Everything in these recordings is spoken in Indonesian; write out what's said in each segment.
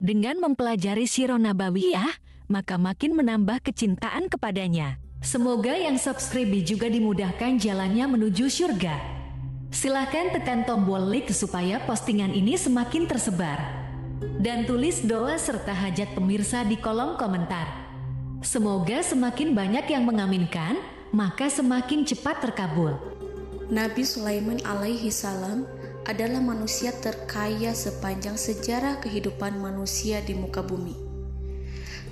Dengan mempelajari Sirah Nabawiyah, maka makin menambah kecintaan kepadanya. Semoga yang subscribe juga dimudahkan jalannya menuju surga. Silahkan tekan tombol like supaya postingan ini semakin tersebar. Dan tulis doa serta hajat pemirsa di kolom komentar. Semoga semakin banyak yang mengaminkan, maka semakin cepat terkabul. Nabi Sulaiman alaihi salam adalah manusia terkaya sepanjang sejarah kehidupan manusia di muka bumi.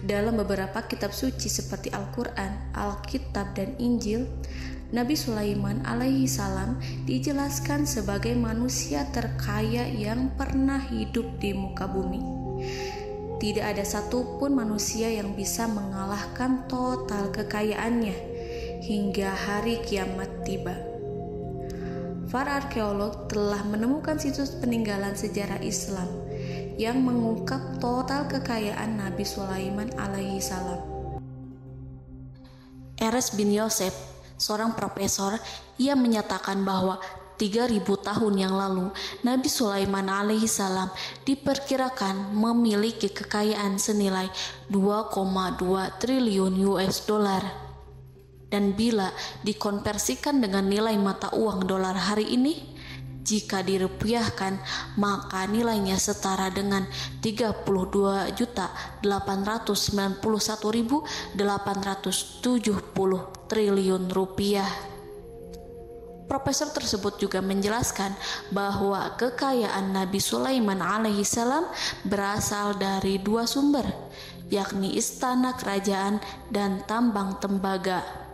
Dalam beberapa kitab suci seperti Al-Quran, Alkitab, dan Injil, Nabi Sulaiman alaihi salam dijelaskan sebagai manusia terkaya yang pernah hidup di muka bumi. Tidak ada satupun manusia yang bisa mengalahkan total kekayaannya hingga hari kiamat tiba. Para arkeolog telah menemukan situs peninggalan sejarah Islam yang mengungkap total kekayaan Nabi Sulaiman alaihi salam. Erez bin Yosef, seorang profesor, ia menyatakan bahwa 3000 tahun yang lalu Nabi Sulaiman alaihi salam diperkirakan memiliki kekayaan senilai 2,2 triliun US dollar. Dan bila dikonversikan dengan nilai mata uang dolar hari ini, jika dirupiahkan, maka nilainya setara dengan 32.891.870 triliun rupiah. Profesor tersebut juga menjelaskan bahwa kekayaan Nabi Sulaiman alaihi salam berasal dari dua sumber, yakni istana kerajaan dan tambang tembaga.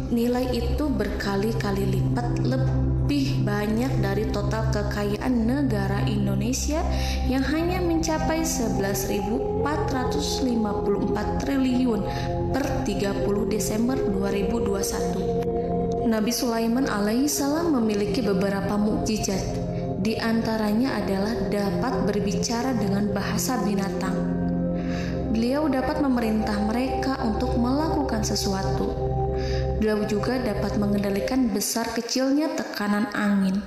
Nilai itu berkali-kali lipat lebih banyak dari total kekayaan negara Indonesia yang hanya mencapai 11.454 triliun per 30 Desember 2021. Nabi Sulaiman alaihi salam memiliki beberapa mukjizat. Di antaranya adalah dapat berbicara dengan bahasa binatang. Beliau dapat memerintah mereka untuk melakukan sesuatu. Beliau juga dapat mengendalikan besar kecilnya tekanan angin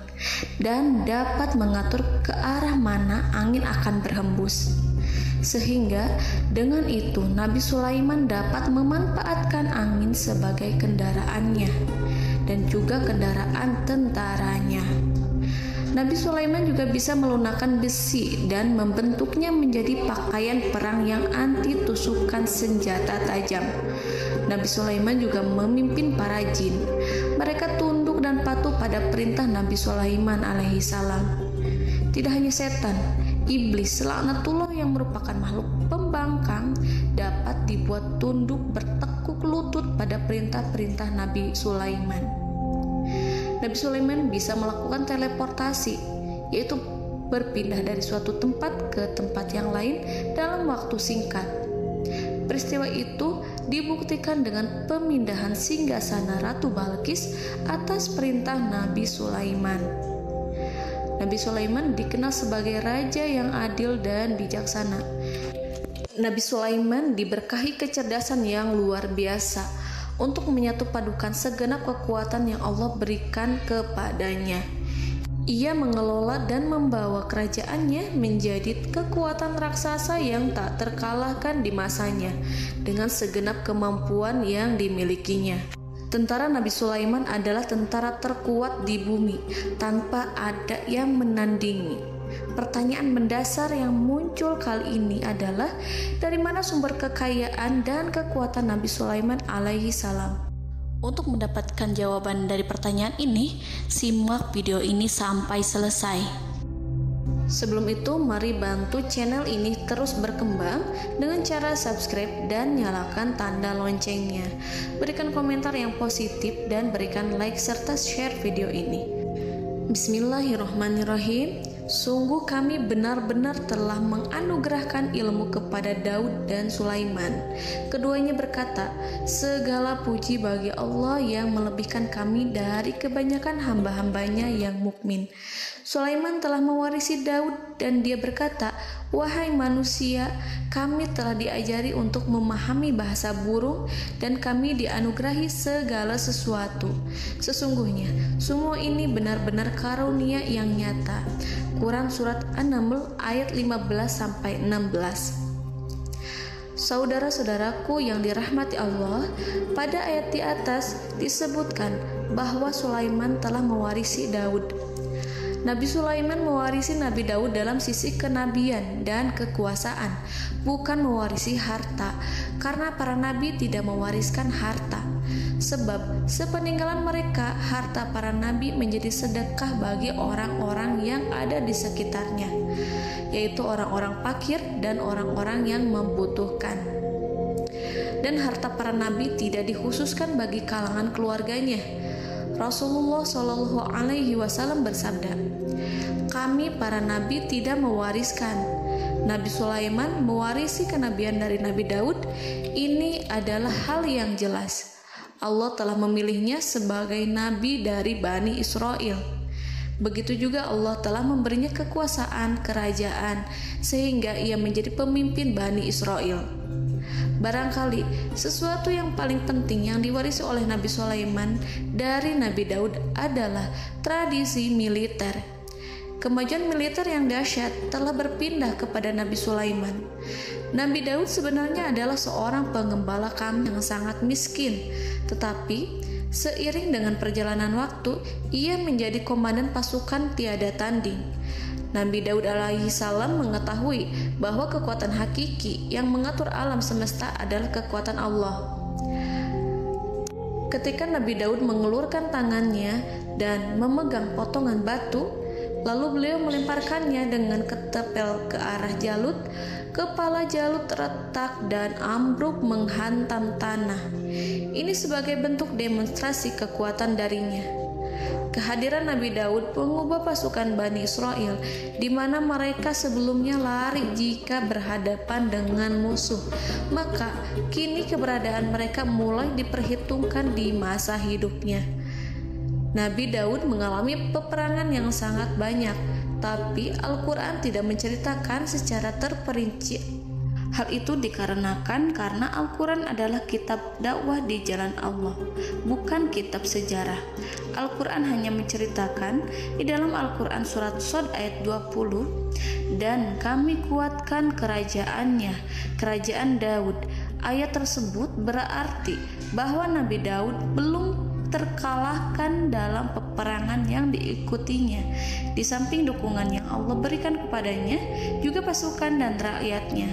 dan dapat mengatur ke arah mana angin akan berhembus. Sehingga dengan itu Nabi Sulaiman dapat memanfaatkan angin sebagai kendaraannya dan juga kendaraan tentaranya. Nabi Sulaiman juga bisa melunakkan besi dan membentuknya menjadi pakaian perang yang anti tusukan senjata tajam. Nabi Sulaiman juga memimpin para jin. Mereka tunduk dan patuh pada perintah Nabi Sulaiman alaihi salam. Tidak hanya setan, iblis laknatullah yang merupakan makhluk pembangkang dapat dibuat tunduk bertekuk lutut pada perintah-perintah Nabi Sulaiman. Nabi Sulaiman bisa melakukan teleportasi, yaitu berpindah dari suatu tempat ke tempat yang lain dalam waktu singkat. Peristiwa itu dibuktikan dengan pemindahan singgasana Ratu Balqis atas perintah Nabi Sulaiman. Nabi Sulaiman dikenal sebagai raja yang adil dan bijaksana. Nabi Sulaiman diberkahi kecerdasan yang luar biasa untuk menyatu padukan segenap kekuatan yang Allah berikan kepadanya. Ia mengelola dan membawa kerajaannya menjadi kekuatan raksasa yang tak terkalahkan di masanya dengan segenap kemampuan yang dimilikinya. Tentara Nabi Sulaiman adalah tentara terkuat di bumi tanpa ada yang menandingi. Pertanyaan mendasar yang muncul kali ini adalah dari mana sumber kekayaan dan kekuatan Nabi Sulaiman alaihi salam? Untuk mendapatkan jawaban dari pertanyaan ini, simak video ini sampai selesai. Sebelum itu, mari bantu channel ini terus berkembang dengan cara subscribe dan nyalakan tanda loncengnya. Berikan komentar yang positif dan berikan like serta share video ini. Bismillahirrahmanirrahim. Sungguh kami benar-benar telah menganugerahkan ilmu kepada Daud dan Sulaiman. Keduanya berkata, segala puji bagi Allah yang melebihkan kami dari kebanyakan hamba-hambanya yang mukmin. Sulaiman telah mewarisi Daud dan dia berkata, Wahai manusia, kami telah diajari untuk memahami bahasa burung dan kami dianugerahi segala sesuatu. Sesungguhnya, semua ini benar-benar karunia yang nyata. Quran Surat An-Naml ayat 15-16. Saudara-saudaraku yang dirahmati Allah, pada ayat di atas disebutkan bahwa Sulaiman telah mewarisi Daud. Nabi Sulaiman mewarisi Nabi Daud dalam sisi kenabian dan kekuasaan, bukan mewarisi harta, karena para nabi tidak mewariskan harta. Sebab sepeninggalan mereka, harta para nabi menjadi sedekah bagi orang-orang yang ada di sekitarnya, yaitu orang-orang fakir dan orang-orang yang membutuhkan. Dan harta para nabi tidak dikhususkan bagi kalangan keluarganya. Rasulullah Shallallahu Alaihi Wasallam bersabda, kami para nabi tidak mewariskan. Nabi Sulaiman mewarisi kenabian dari Nabi Daud. Ini adalah hal yang jelas. Allah telah memilihnya sebagai nabi dari Bani Israel. Begitu juga Allah telah memberinya kekuasaan kerajaan sehingga ia menjadi pemimpin Bani Israel. Barangkali sesuatu yang paling penting yang diwarisi oleh Nabi Sulaiman dari Nabi Daud adalah tradisi militer. Kemajuan militer yang dahsyat telah berpindah kepada Nabi Sulaiman. Nabi Daud sebenarnya adalah seorang pengembala kambing yang sangat miskin, tetapi seiring dengan perjalanan waktu, ia menjadi komandan pasukan tiada tanding. Nabi Daud alaihi salam mengetahui bahwa kekuatan hakiki yang mengatur alam semesta adalah kekuatan Allah. Ketika Nabi Daud mengulurkan tangannya dan memegang potongan batu, lalu beliau melemparkannya dengan ketepel ke arah Jalut. Kepala Jalut retak dan ambruk menghantam tanah. Ini sebagai bentuk demonstrasi kekuatan darinya. Kehadiran Nabi Daud mengubah pasukan Bani Israel, di mana mereka sebelumnya lari jika berhadapan dengan musuh. Maka kini keberadaan mereka mulai diperhitungkan di masa hidupnya. Nabi Daud mengalami peperangan yang sangat banyak, tapi Al-Quran tidak menceritakan secara terperinci. Hal itu dikarenakan karena Al-Quran adalah kitab dakwah di jalan Allah, bukan kitab sejarah. Al-Quran hanya menceritakan di dalam Al-Quran surat Shad ayat 20, dan kami kuatkan kerajaannya, kerajaan Daud. Ayat tersebut berarti bahwa Nabi Daud belum terkalahkan dalam peperangan yang diikutinya. Di samping dukungan yang Allah berikan kepadanya, juga pasukan dan rakyatnya,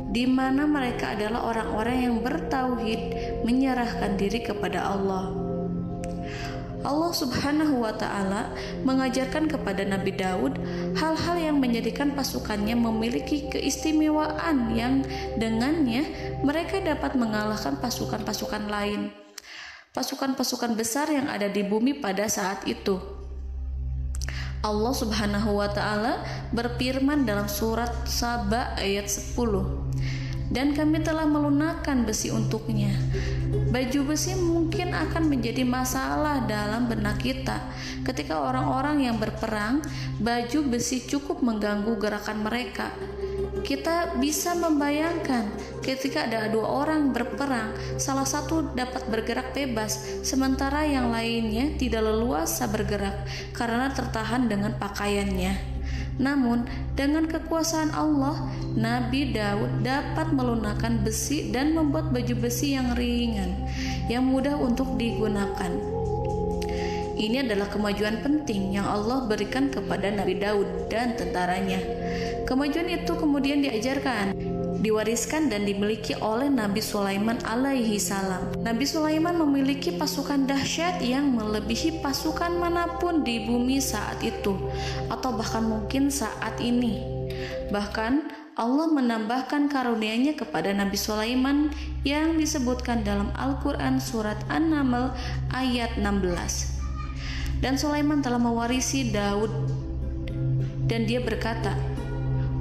di mana mereka adalah orang-orang yang bertauhid, menyerahkan diri kepada Allah. Allah Subhanahu wa Ta'ala mengajarkan kepada Nabi Daud hal-hal yang menjadikan pasukannya memiliki keistimewaan yang dengannya mereka dapat mengalahkan pasukan-pasukan lain, pasukan-pasukan besar yang ada di bumi pada saat itu. Allah Subhanahu wa Ta'ala berfirman dalam surat Saba ayat 10, dan kami telah melunakkan besi untuknya. Baju besi mungkin akan menjadi masalah dalam benak kita. Ketika orang-orang yang berperang, baju besi cukup mengganggu gerakan mereka. Kita bisa membayangkan ketika ada dua orang berperang, salah satu dapat bergerak bebas, sementara yang lainnya tidak leluasa bergerak karena tertahan dengan pakaiannya. Namun, dengan kekuasaan Allah, Nabi Daud dapat melunakkan besi dan membuat baju besi yang ringan, yang mudah untuk digunakan. Ini adalah kemajuan penting yang Allah berikan kepada Nabi Daud dan tentaranya. Kemajuan itu kemudian diajarkan, diwariskan dan dimiliki oleh Nabi Sulaiman alaihi salam. Nabi Sulaiman memiliki pasukan dahsyat yang melebihi pasukan manapun di bumi saat itu, atau bahkan mungkin saat ini. Bahkan Allah menambahkan karunia-Nya kepada Nabi Sulaiman yang disebutkan dalam Al-Quran surat An-Naml ayat 16. Dan Sulaiman telah mewarisi Daud, dan dia berkata,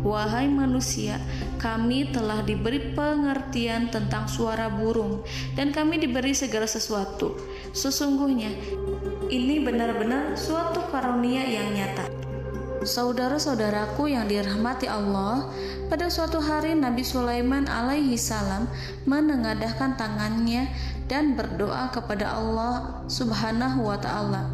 wahai manusia, kami telah diberi pengertian tentang suara burung, dan kami diberi segala sesuatu. Sesungguhnya, ini benar-benar suatu karunia yang nyata. Saudara-saudaraku yang dirahmati Allah, pada suatu hari Nabi Sulaiman alaihi salam menengadahkan tangannya dan berdoa kepada Allah Subhanahu wa ta'ala.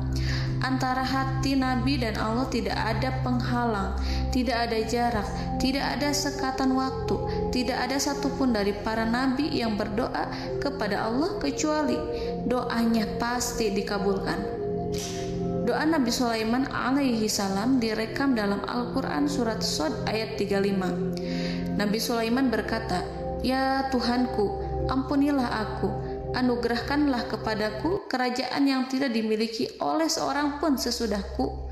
Antara hati Nabi dan Allah tidak ada penghalang, tidak ada jarak, tidak ada sekatan waktu, tidak ada satupun dari para nabi yang berdoa kepada Allah kecuali doanya pasti dikabulkan. Doa Nabi Sulaiman alaihi salam direkam dalam Al-Quran surat Shad ayat 35. Nabi Sulaiman berkata, "Ya Tuhanku, ampunilah aku, anugerahkanlah kepadaku kerajaan yang tidak dimiliki oleh seorang pun sesudahku."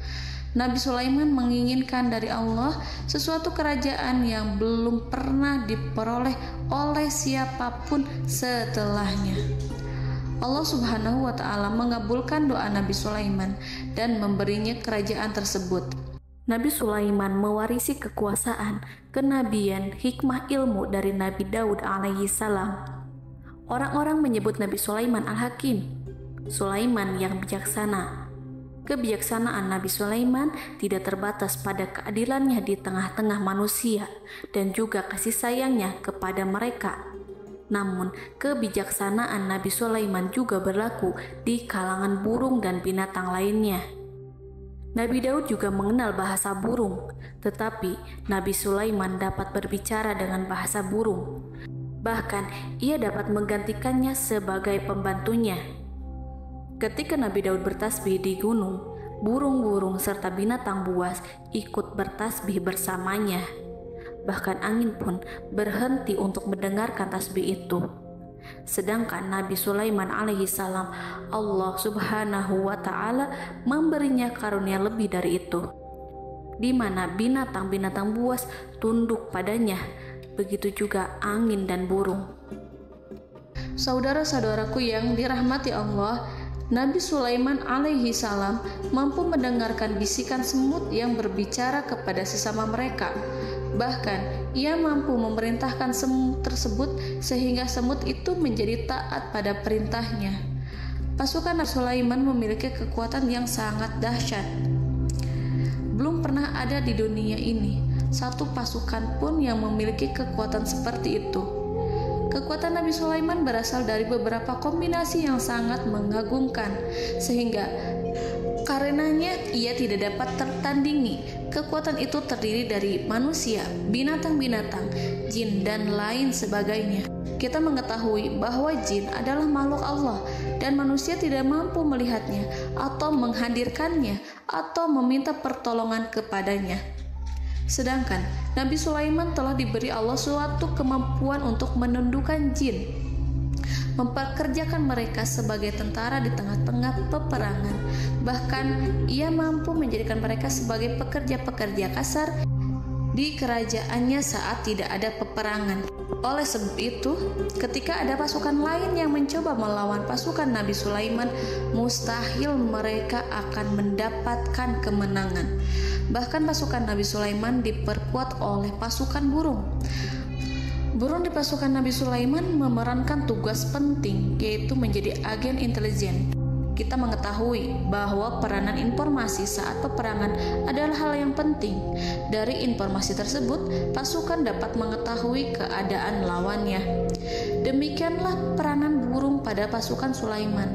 Nabi Sulaiman menginginkan dari Allah sesuatu kerajaan yang belum pernah diperoleh oleh siapapun setelahnya. Allah Subhanahu wa ta'ala mengabulkan doa Nabi Sulaiman dan memberinya kerajaan tersebut. Nabi Sulaiman mewarisi kekuasaan, kenabian, hikmah ilmu dari Nabi Daud alaihi salam. Orang-orang menyebut Nabi Sulaiman Al-Hakim, Sulaiman yang bijaksana. Kebijaksanaan Nabi Sulaiman tidak terbatas pada keadilannya di tengah-tengah manusia dan juga kasih sayangnya kepada mereka. Namun, kebijaksanaan Nabi Sulaiman juga berlaku di kalangan burung dan binatang lainnya. Nabi Daud juga mengenal bahasa burung, tetapi Nabi Sulaiman dapat berbicara dengan bahasa burung. Bahkan, ia dapat menggantikannya sebagai pembantunya. Ketika Nabi Daud bertasbih di gunung, burung-burung serta binatang buas ikut bertasbih bersamanya. Bahkan angin pun berhenti untuk mendengarkan tasbih itu. Sedangkan Nabi Sulaiman alaihi salam, Allah Subhanahu wa ta'ala memberinya karunia lebih dari itu, di mana binatang-binatang buas tunduk padanya, begitu juga angin dan burung. Saudara-saudaraku yang dirahmati Allah, Nabi Sulaiman alaihi salam mampu mendengarkan bisikan semut yang berbicara kepada sesama mereka. Bahkan, ia mampu memerintahkan semut tersebut sehingga semut itu menjadi taat pada perintahnya. Pasukan Nabi Sulaiman memiliki kekuatan yang sangat dahsyat. Belum pernah ada di dunia ini satu pasukan pun yang memiliki kekuatan seperti itu. Kekuatan Nabi Sulaiman berasal dari beberapa kombinasi yang sangat mengagumkan, sehingga karenanya ia tidak dapat tertandingi. Kekuatan itu terdiri dari manusia, binatang-binatang, jin, dan lain sebagainya. Kita mengetahui bahwa jin adalah makhluk Allah dan manusia tidak mampu melihatnya atau menghadirkannya atau meminta pertolongan kepadanya. Sedangkan Nabi Sulaiman telah diberi Allah suatu kemampuan untuk menundukkan jin, memperkerjakan mereka sebagai tentara di tengah-tengah peperangan. Bahkan ia mampu menjadikan mereka sebagai pekerja-pekerja kasar di kerajaannya saat tidak ada peperangan. Oleh sebab itu, ketika ada pasukan lain yang mencoba melawan pasukan Nabi Sulaiman, mustahil mereka akan mendapatkan kemenangan. Bahkan pasukan Nabi Sulaiman diperkuat oleh pasukan burung. Burung di pasukan Nabi Sulaiman memerankan tugas penting, yaitu menjadi agen intelijen. Kita mengetahui bahwa peranan informasi saat peperangan adalah hal yang penting. Dari informasi tersebut, pasukan dapat mengetahui keadaan lawannya. Demikianlah peranan burung pada pasukan Sulaiman.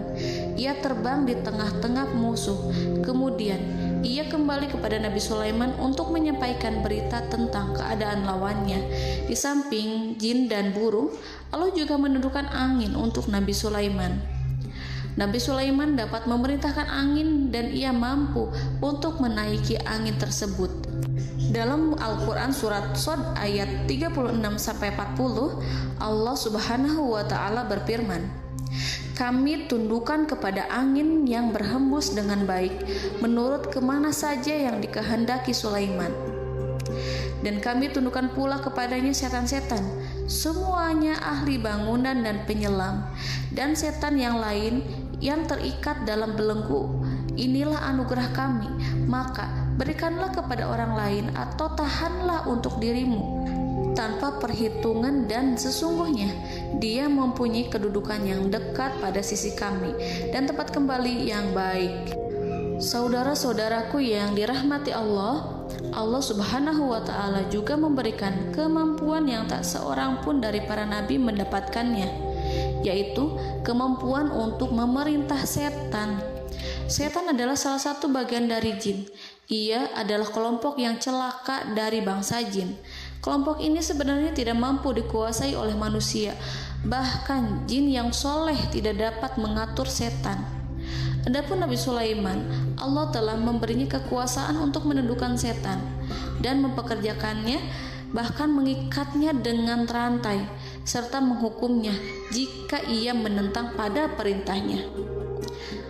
Ia terbang di tengah-tengah musuh. Kemudian, ia kembali kepada Nabi Sulaiman untuk menyampaikan berita tentang keadaan lawannya. Di samping jin dan burung, Allah juga menundukkan angin untuk Nabi Sulaiman. Nabi Sulaiman dapat memerintahkan angin dan ia mampu untuk menaiki angin tersebut. Dalam Al-Quran surat Shad ayat 36-40, Allah Subhanahu wa ta'ala berfirman, "Kami tundukkan kepada angin yang berhembus dengan baik menurut kemana saja yang dikehendaki Sulaiman. Dan kami tundukkan pula kepadanya setan-setan, semuanya ahli bangunan dan penyelam, dan setan yang lain yang terikat dalam belenggu. Inilah anugerah kami, maka berikanlah kepada orang lain atau tahanlah untuk dirimu tanpa perhitungan, dan sesungguhnya dia mempunyai kedudukan yang dekat pada sisi kami dan tempat kembali yang baik." Saudara-saudaraku yang dirahmati Allah, Allah Subhanahu wa Ta'ala juga memberikan kemampuan yang tak seorang pun dari para nabi mendapatkannya, yaitu kemampuan untuk memerintah setan. Setan adalah salah satu bagian dari jin. Ia adalah kelompok yang celaka dari bangsa jin. Kelompok ini sebenarnya tidak mampu dikuasai oleh manusia. Bahkan jin yang soleh tidak dapat mengatur setan. Adapun Nabi Sulaiman, Allah telah memberinya kekuasaan untuk menundukkan setan dan mempekerjakannya, bahkan mengikatnya dengan rantai serta menghukumnya jika ia menentang pada perintahnya.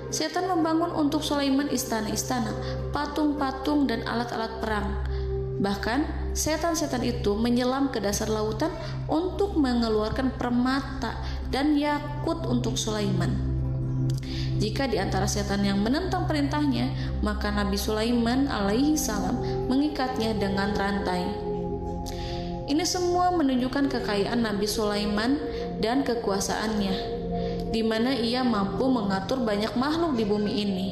Setan membangun untuk Sulaiman istana-istana, patung-patung dan alat-alat perang. Bahkan setan-setan itu menyelam ke dasar lautan untuk mengeluarkan permata dan yakut untuk Sulaiman. Jika di antara setan yang menentang perintahnya, maka Nabi Sulaiman alaihi salam mengikatnya dengan rantai. Ini semua menunjukkan kekayaan Nabi Sulaiman dan kekuasaannya, di mana ia mampu mengatur banyak makhluk di bumi ini.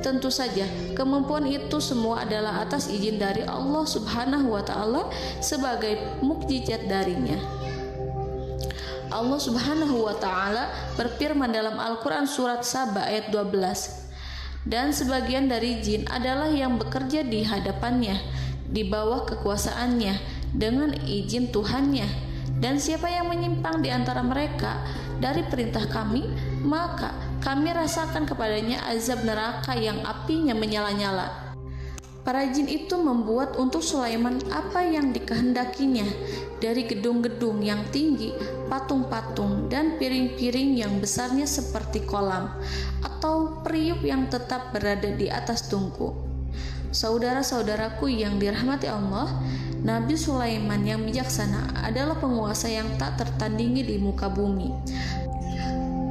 Tentu saja, kemampuan itu semua adalah atas izin dari Allah Subhanahu wa Ta'ala sebagai mukjizat darinya. Allah Subhanahu wa Ta'ala berfirman dalam Al-Quran surat Saba ayat 12, dan sebagian dari jin adalah yang bekerja di hadapannya di bawah kekuasaannya dengan izin Tuhannya, dan siapa yang menyimpang di antara mereka dari perintah kami, maka kami rasakan kepadanya azab neraka yang apinya menyala-nyala. Para jin itu membuat untuk Sulaiman apa yang dikehendakinya, dari gedung-gedung yang tinggi, patung-patung, dan piring-piring yang besarnya seperti kolam, atau periuk yang tetap berada di atas tungku. Saudara-saudaraku yang dirahmati Allah, Nabi Sulaiman yang bijaksana adalah penguasa yang tak tertandingi di muka bumi.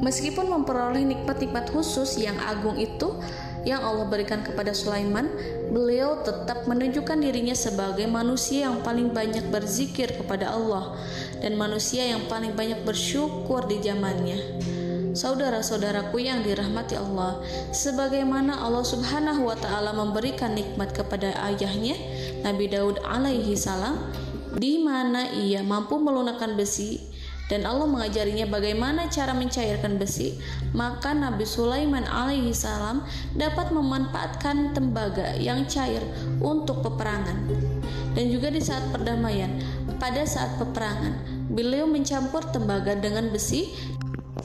Meskipun memperoleh nikmat-nikmat khusus yang agung itu yang Allah berikan kepada Sulaiman, beliau tetap menunjukkan dirinya sebagai manusia yang paling banyak berzikir kepada Allah dan manusia yang paling banyak bersyukur di zamannya. Saudara-saudaraku yang dirahmati Allah, sebagaimana Allah Subhanahu wa Ta'ala memberikan nikmat kepada ayahnya Nabi Daud alaihi salam, di mana ia mampu melunakkan besi dan Allah mengajarinya bagaimana cara mencairkan besi, maka Nabi Sulaiman alaihi salam dapat memanfaatkan tembaga yang cair untuk peperangan. Dan juga di saat perdamaian, pada saat peperangan, beliau mencampur tembaga dengan besi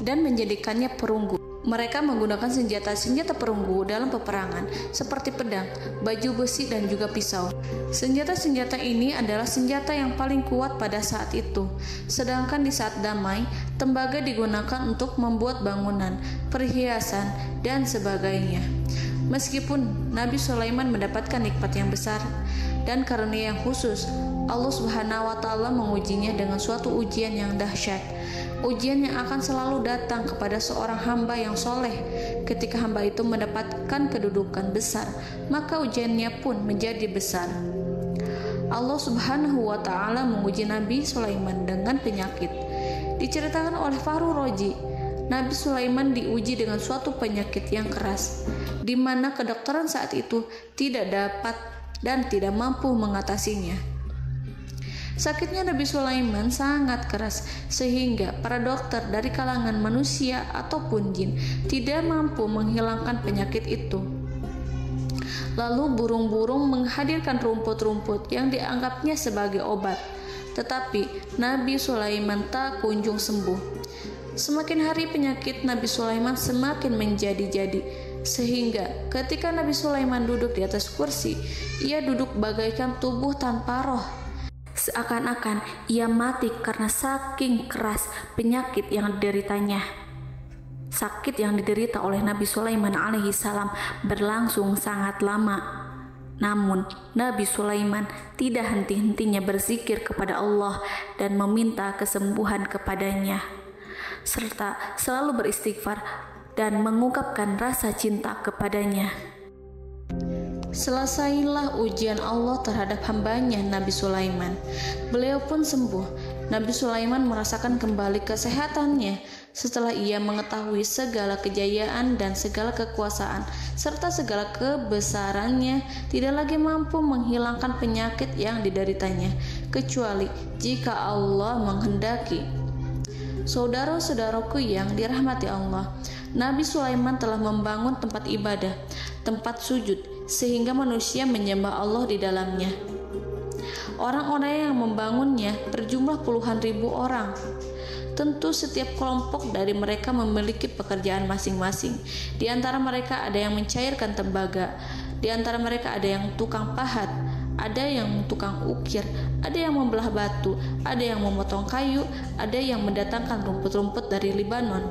dan menjadikannya perunggu. Mereka menggunakan senjata-senjata perunggu dalam peperangan seperti pedang, baju besi, dan juga pisau. Senjata-senjata ini adalah senjata yang paling kuat pada saat itu. Sedangkan di saat damai, tembaga digunakan untuk membuat bangunan, perhiasan, dan sebagainya. Meskipun Nabi Sulaiman mendapatkan nikmat yang besar dan karunia yang khusus, Allah Subhanahu wa Ta'ala mengujinya dengan suatu ujian yang dahsyat. Ujian yang akan selalu datang kepada seorang hamba yang soleh. Ketika hamba itu mendapatkan kedudukan besar, maka ujiannya pun menjadi besar. Allah Subhanahu wa Ta'ala menguji Nabi Sulaiman dengan penyakit. Diceritakan oleh Fahru Roji, Nabi Sulaiman diuji dengan suatu penyakit yang keras, di mana kedokteran saat itu tidak dapat dan tidak mampu mengatasinya. Sakitnya Nabi Sulaiman sangat keras sehingga para dokter dari kalangan manusia ataupun jin tidak mampu menghilangkan penyakit itu. Lalu burung-burung menghadirkan rumput-rumput yang dianggapnya sebagai obat, tetapi Nabi Sulaiman tak kunjung sembuh. Semakin hari penyakit Nabi Sulaiman semakin menjadi-jadi, sehingga ketika Nabi Sulaiman duduk di atas kursi, ia duduk bagaikan tubuh tanpa roh. Seakan-akan ia mati karena saking keras penyakit yang dideritanya. Sakit yang diderita oleh Nabi Sulaiman alaihi salam berlangsung sangat lama. Namun Nabi Sulaiman tidak henti-hentinya berzikir kepada Allah dan meminta kesembuhan kepadanya, serta selalu beristighfar dan mengungkapkan rasa cinta kepadanya. Selesailah ujian Allah terhadap hambanya Nabi Sulaiman. Beliau pun sembuh Nabi Sulaiman merasakan kembali kesehatannya setelah ia mengetahui segala kejayaan dan segala kekuasaan serta segala kebesarannya tidak lagi mampu menghilangkan penyakit yang dideritanya kecuali jika Allah menghendaki. Saudara-saudaraku yang dirahmati Allah, Nabi Sulaiman telah membangun tempat ibadah, tempat sujud, sehingga manusia menyembah Allah di dalamnya. Orang-orang yang membangunnya berjumlah puluhan ribu orang. Tentu setiap kelompok dari mereka memiliki pekerjaan masing-masing. Di antara mereka ada yang mencairkan tembaga, di antara mereka ada yang tukang pahat, ada yang tukang ukir, ada yang membelah batu, ada yang memotong kayu, ada yang mendatangkan rumput-rumput dari Libanon,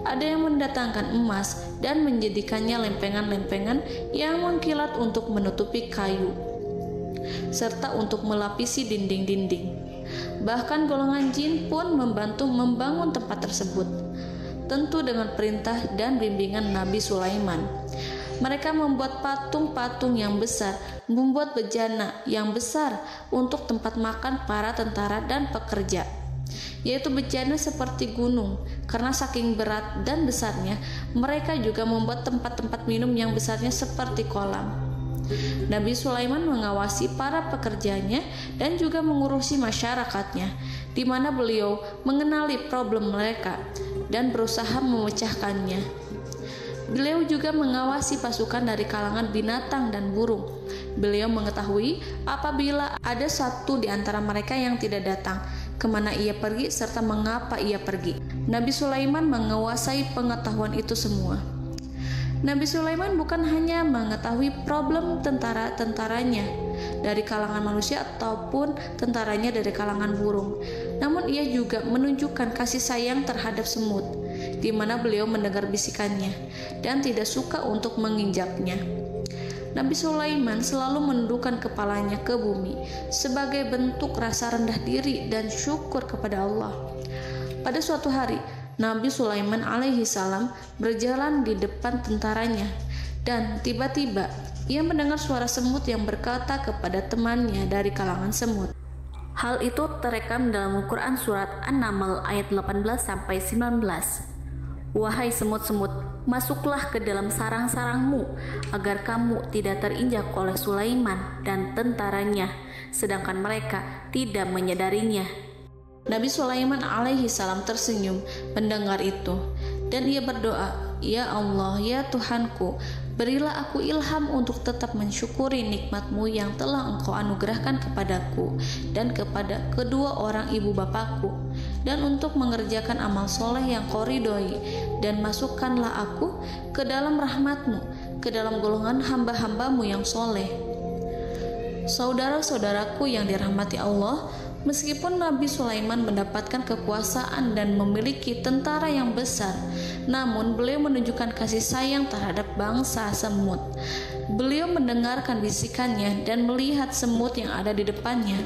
ada yang mendatangkan emas dan menjadikannya lempengan-lempengan yang mengkilat untuk menutupi kayu serta untuk melapisi dinding-dinding. Bahkan golongan jin pun membantu membangun tempat tersebut, tentu dengan perintah dan bimbingan Nabi Sulaiman. Mereka membuat patung-patung yang besar, membuat bejana yang besar untuk tempat makan para tentara dan pekerja, yaitu bejana seperti gunung. Karena saking berat dan besarnya, mereka juga membuat tempat-tempat minum yang besarnya seperti kolam. Nabi Sulaiman mengawasi para pekerjanya dan juga mengurusi masyarakatnya, di mana beliau mengenali problem mereka dan berusaha memecahkannya. Beliau juga mengawasi pasukan dari kalangan binatang dan burung. Beliau mengetahui apabila ada satu di antara mereka yang tidak datang, kemana ia pergi serta mengapa ia pergi. Nabi Sulaiman menguasai pengetahuan itu semua. Nabi Sulaiman bukan hanya mengetahui problem tentara-tentaranya dari kalangan manusia ataupun tentaranya dari kalangan burung, namun ia juga menunjukkan kasih sayang terhadap semut, di mana beliau mendengar bisikannya dan tidak suka untuk menginjaknya. Nabi Sulaiman selalu menundukkan kepalanya ke bumi sebagai bentuk rasa rendah diri dan syukur kepada Allah. Pada suatu hari, Nabi Sulaiman alaihi salam berjalan di depan tentaranya dan tiba-tiba ia mendengar suara semut yang berkata kepada temannya dari kalangan semut. Hal itu terekam dalam Al-Quran surat An-Naml ayat 18-19. Wahai semut-semut, masuklah ke dalam sarang-sarangmu agar kamu tidak terinjak oleh Sulaiman dan tentaranya, sedangkan mereka tidak menyadarinya. Nabi Sulaiman alaihi salam tersenyum mendengar itu dan ia berdoa, "Ya Allah, ya Tuhanku, berilah aku ilham untuk tetap mensyukuri nikmat-Mu yang telah Engkau anugerahkan kepadaku dan kepada kedua orang ibu bapakku, dan untuk mengerjakan amal soleh yang Kau ridhoi, dan masukkanlah aku ke dalam rahmat-Mu, ke dalam golongan hamba-hamba-Mu yang soleh." Saudara-saudaraku yang dirahmati Allah, meskipun Nabi Sulaiman mendapatkan kekuasaan dan memiliki tentara yang besar, namun beliau menunjukkan kasih sayang terhadap bangsa semut. Beliau mendengarkan bisikannya dan melihat semut yang ada di depannya.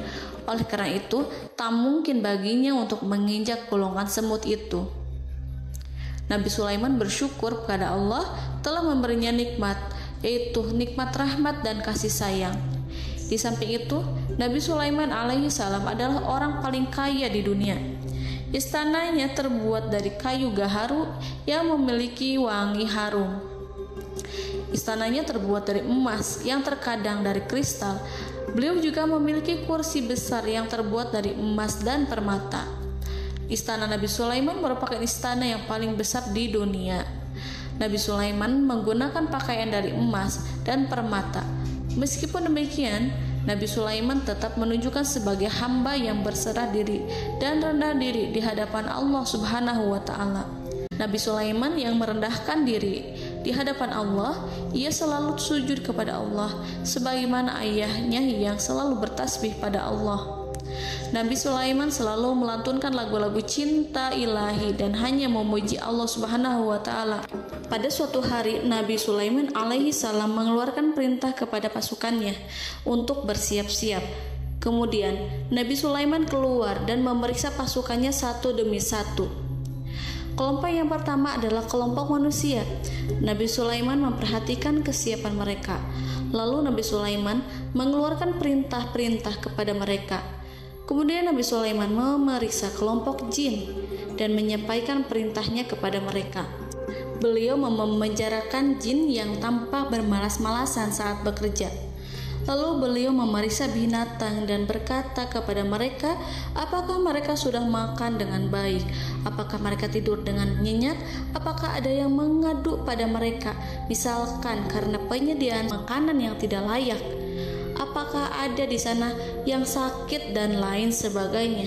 Oleh karena itu, tak mungkin baginya untuk menginjak golongan semut itu. Nabi Sulaiman bersyukur kepada Allah telah memberinya nikmat, yaitu nikmat rahmat dan kasih sayang. Di samping itu, Nabi Sulaiman alaihi salam adalah orang paling kaya di dunia. Istananya terbuat dari kayu gaharu yang memiliki wangi harum. Istananya terbuat dari emas yang terkadang dari kristal. Beliau juga memiliki kursi besar yang terbuat dari emas dan permata. Istana Nabi Sulaiman merupakan istana yang paling besar di dunia. Nabi Sulaiman menggunakan pakaian dari emas dan permata. Meskipun demikian, Nabi Sulaiman tetap menunjukkan sebagai hamba yang berserah diri dan rendah diri di hadapan Allah Subhanahu wa Ta'ala. Nabi Sulaiman yang merendahkan diri di hadapan Allah, ia selalu sujud kepada Allah sebagaimana ayahnya yang selalu bertasbih pada Allah. Nabi Sulaiman selalu melantunkan lagu-lagu cinta ilahi dan hanya memuji Allah Subhanahu wa Ta'ala. Pada suatu hari, Nabi Sulaiman alaihi salam mengeluarkan perintah kepada pasukannya untuk bersiap-siap. Kemudian Nabi Sulaiman keluar dan memeriksa pasukannya satu demi satu. Kelompok yang pertama adalah kelompok manusia. Nabi Sulaiman memperhatikan kesiapan mereka. Lalu Nabi Sulaiman mengeluarkan perintah-perintah kepada mereka. Kemudian Nabi Sulaiman memeriksa kelompok jin dan menyampaikan perintahnya kepada mereka. Beliau memenjarakan jin yang tampak bermalas-malasan saat bekerja. Lalu beliau memeriksa binatang dan berkata kepada mereka, apakah mereka sudah makan dengan baik? Apakah mereka tidur dengan nyenyak? Apakah ada yang mengadu pada mereka, misalkan karena penyediaan makanan yang tidak layak? Apakah ada di sana yang sakit dan lain sebagainya?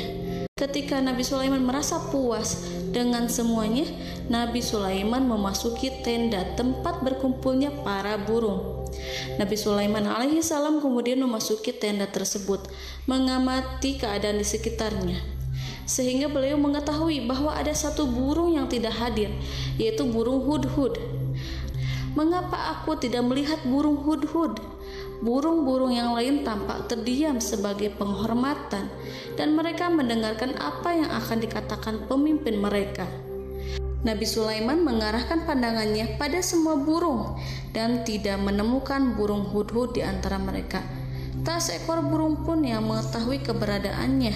Ketika Nabi Sulaiman merasa puas dengan semuanya, Nabi Sulaiman memasuki tenda tempat berkumpulnya para burung. Nabi Sulaiman alaihissalam kemudian memasuki tenda tersebut, mengamati keadaan di sekitarnya, sehingga beliau mengetahui bahwa ada satu burung yang tidak hadir, yaitu burung hudhud. Mengapa aku tidak melihat burung hudhud? Burung-burung yang lain tampak terdiam sebagai penghormatan, dan mereka mendengarkan apa yang akan dikatakan pemimpin mereka. Nabi Sulaiman mengarahkan pandangannya pada semua burung dan tidak menemukan burung hudhud di antara mereka. Tak seekor burung pun yang mengetahui keberadaannya.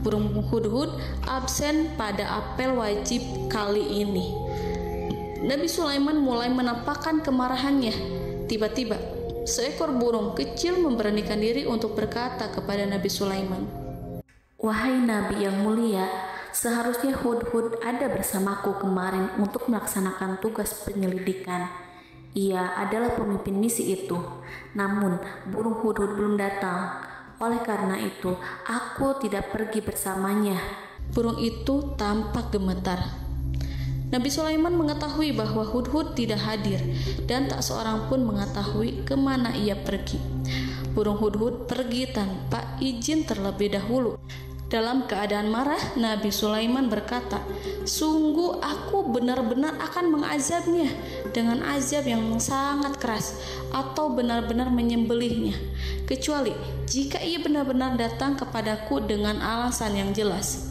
Burung hudhud absen pada apel wajib kali ini. Nabi Sulaiman mulai menampakkan kemarahannya. Tiba-tiba, seekor burung kecil memberanikan diri untuk berkata kepada Nabi Sulaiman, "Wahai Nabi yang mulia, seharusnya hudhud ada bersamaku kemarin untuk melaksanakan tugas penyelidikan. Ia adalah pemimpin misi itu. Namun, burung hudhud belum datang. Oleh karena itu, aku tidak pergi bersamanya." Burung itu tampak gemetar. Nabi Sulaiman mengetahui bahwa hudhud tidak hadir dan tak seorang pun mengetahui kemana ia pergi. Burung hudhud pergi tanpa izin terlebih dahulu. Dalam keadaan marah, Nabi Sulaiman berkata, "Sungguh aku benar-benar akan mengazabnya dengan azab yang sangat keras atau benar-benar menyembelihnya, kecuali jika ia benar-benar datang kepadaku dengan alasan yang jelas."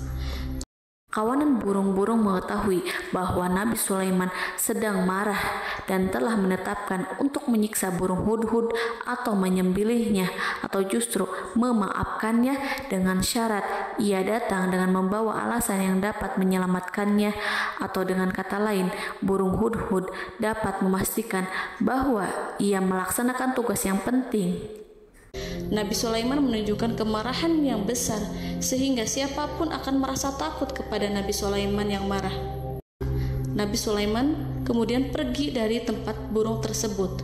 Kawanan burung-burung mengetahui bahwa Nabi Sulaiman sedang marah dan telah menetapkan untuk menyiksa burung hudhud atau menyembelihnya atau justru memaafkannya dengan syarat ia datang dengan membawa alasan yang dapat menyelamatkannya, atau dengan kata lain, burung hudhud dapat memastikan bahwa ia melaksanakan tugas yang penting. Nabi Sulaiman menunjukkan kemarahan yang besar sehingga siapapun akan merasa takut kepada Nabi Sulaiman yang marah. Nabi Sulaiman kemudian pergi dari tempat burung tersebut.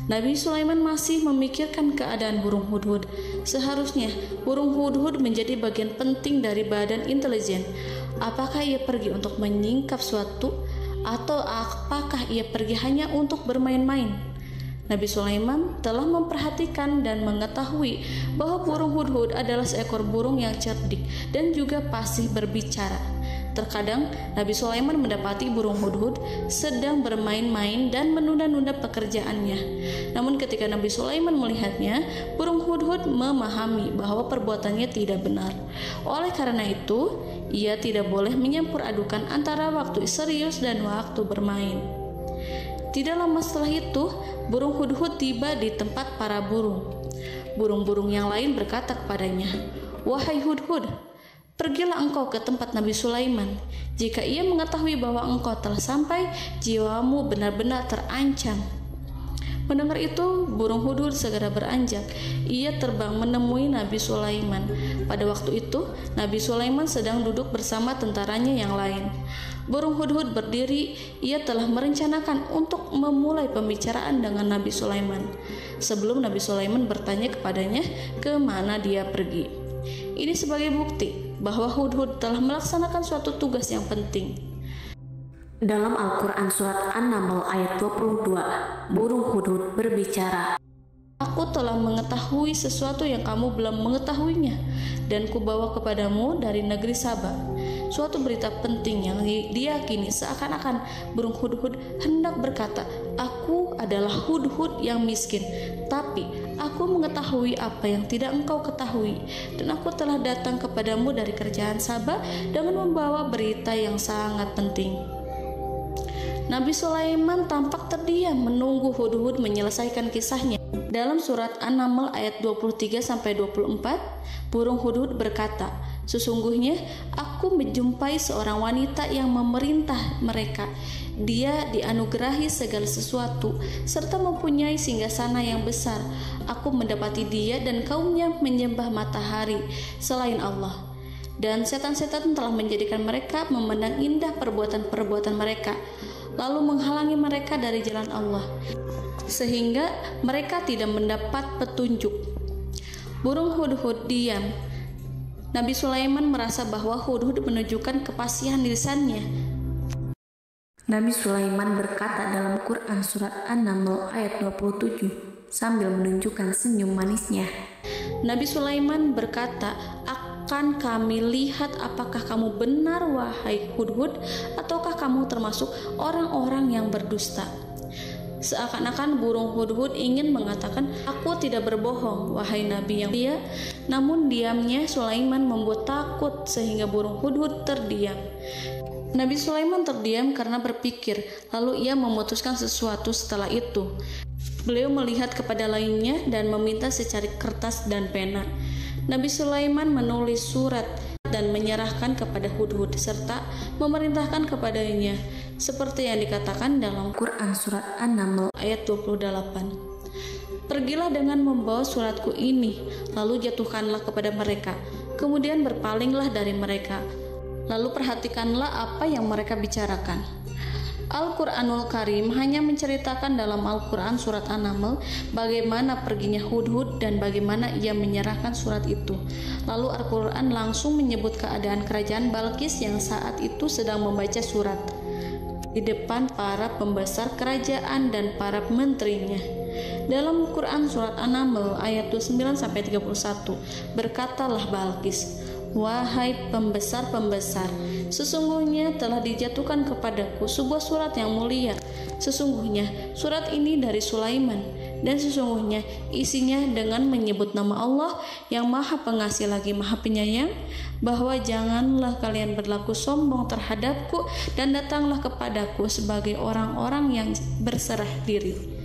Nabi Sulaiman masih memikirkan keadaan burung hudhud. Seharusnya burung hudhud menjadi bagian penting dari badan intelijen. Apakah ia pergi untuk menyingkap suatu, atau apakah ia pergi hanya untuk bermain-main? Nabi Sulaiman telah memperhatikan dan mengetahui bahwa burung hudhud adalah seekor burung yang cerdik dan juga fasih berbicara. Terkadang Nabi Sulaiman mendapati burung hudhud sedang bermain-main dan menunda-nunda pekerjaannya. Namun ketika Nabi Sulaiman melihatnya, burung hudhud memahami bahwa perbuatannya tidak benar. Oleh karena itu, ia tidak boleh menyampur adukan antara waktu serius dan waktu bermain. Tidak lama setelah itu, burung hudhud tiba di tempat para burung. Burung-burung yang lain berkata kepadanya, "Wahai hudhud, pergilah engkau ke tempat Nabi Sulaiman. Jika ia mengetahui bahwa engkau telah sampai, jiwamu benar-benar terancam." Mendengar itu, burung hudhud segera beranjak. Ia terbang menemui Nabi Sulaiman. Pada waktu itu, Nabi Sulaiman sedang duduk bersama tentaranya yang lain. Burung hudhud berdiri. Ia telah merencanakan untuk memulai pembicaraan dengan Nabi Sulaiman sebelum Nabi Sulaiman bertanya kepadanya kemana dia pergi. Ini sebagai bukti bahwa hudhud telah melaksanakan suatu tugas yang penting. Dalam Al-Quran Surat An-Naml ayat 22, burung hudhud berbicara, "Aku telah mengetahui sesuatu yang kamu belum mengetahuinya, dan kubawa kepadamu dari negeri Saba suatu berita penting yang diyakini seakan-akan burung hudhud hendak berkata, 'Aku adalah hudhud yang miskin, tapi aku mengetahui apa yang tidak engkau ketahui, dan aku telah datang kepadamu dari kerajaan Saba dengan membawa berita yang sangat penting.'" Nabi Sulaiman tampak terdiam menunggu hudhud menyelesaikan kisahnya. Dalam surat An-Naml ayat 23-24, burung hudhud berkata, "Sesungguhnya aku menjumpai seorang wanita yang memerintah mereka. Dia dianugerahi segala sesuatu serta mempunyai singgasana yang besar. Aku mendapati dia dan kaumnya menyembah matahari selain Allah. Dan setan-setan telah menjadikan mereka memandang indah perbuatan-perbuatan mereka, lalu menghalangi mereka dari jalan Allah, sehingga mereka tidak mendapat petunjuk." Burung hudhud diam. Nabi Sulaiman merasa bahwa hudhud menunjukkan kepasihan lisannya. Nabi Sulaiman berkata dalam Quran surat An-Naml ayat 27 sambil menunjukkan senyum manisnya. Nabi Sulaiman berkata, "Akan kami lihat apakah kamu benar wahai hudhud, ataukah kamu termasuk orang-orang yang berdusta." Seakan-akan burung hudhud ingin mengatakan, "Aku tidak berbohong, wahai Nabi yang mulia." Namun diamnya Sulaiman membuat takut sehingga burung hudhud terdiam. Nabi Sulaiman terdiam karena berpikir, lalu ia memutuskan sesuatu setelah itu. Beliau melihat kepada lainnya dan meminta secari kertas dan pena. Nabi Sulaiman menulis surat dan menyerahkan kepada hudhud serta memerintahkan kepadanya seperti yang dikatakan dalam Quran surat An-Naml ayat 28. "Pergilah dengan membawa suratku ini, lalu jatuhkanlah kepada mereka, kemudian berpalinglah dari mereka, lalu perhatikanlah apa yang mereka bicarakan." Al-Quranul Karim hanya menceritakan dalam Al-Quran surat An-Naml bagaimana perginya hudhud dan bagaimana ia menyerahkan surat itu. Lalu Al-Quran langsung menyebut keadaan kerajaan Balqis yang saat itu sedang membaca surat di depan para pembesar kerajaan dan para menterinya. Dalam Quran surat An-Naml ayat 29-31, berkatalah Balqis, "Wahai pembesar-pembesar, sesungguhnya telah dijatuhkan kepadaku sebuah surat yang mulia. Sesungguhnya surat ini dari Sulaiman, dan sesungguhnya isinya dengan menyebut nama Allah yang Maha Pengasih lagi Maha Penyayang, bahwa janganlah kalian berlaku sombong terhadapku dan datanglah kepadaku sebagai orang-orang yang berserah diri."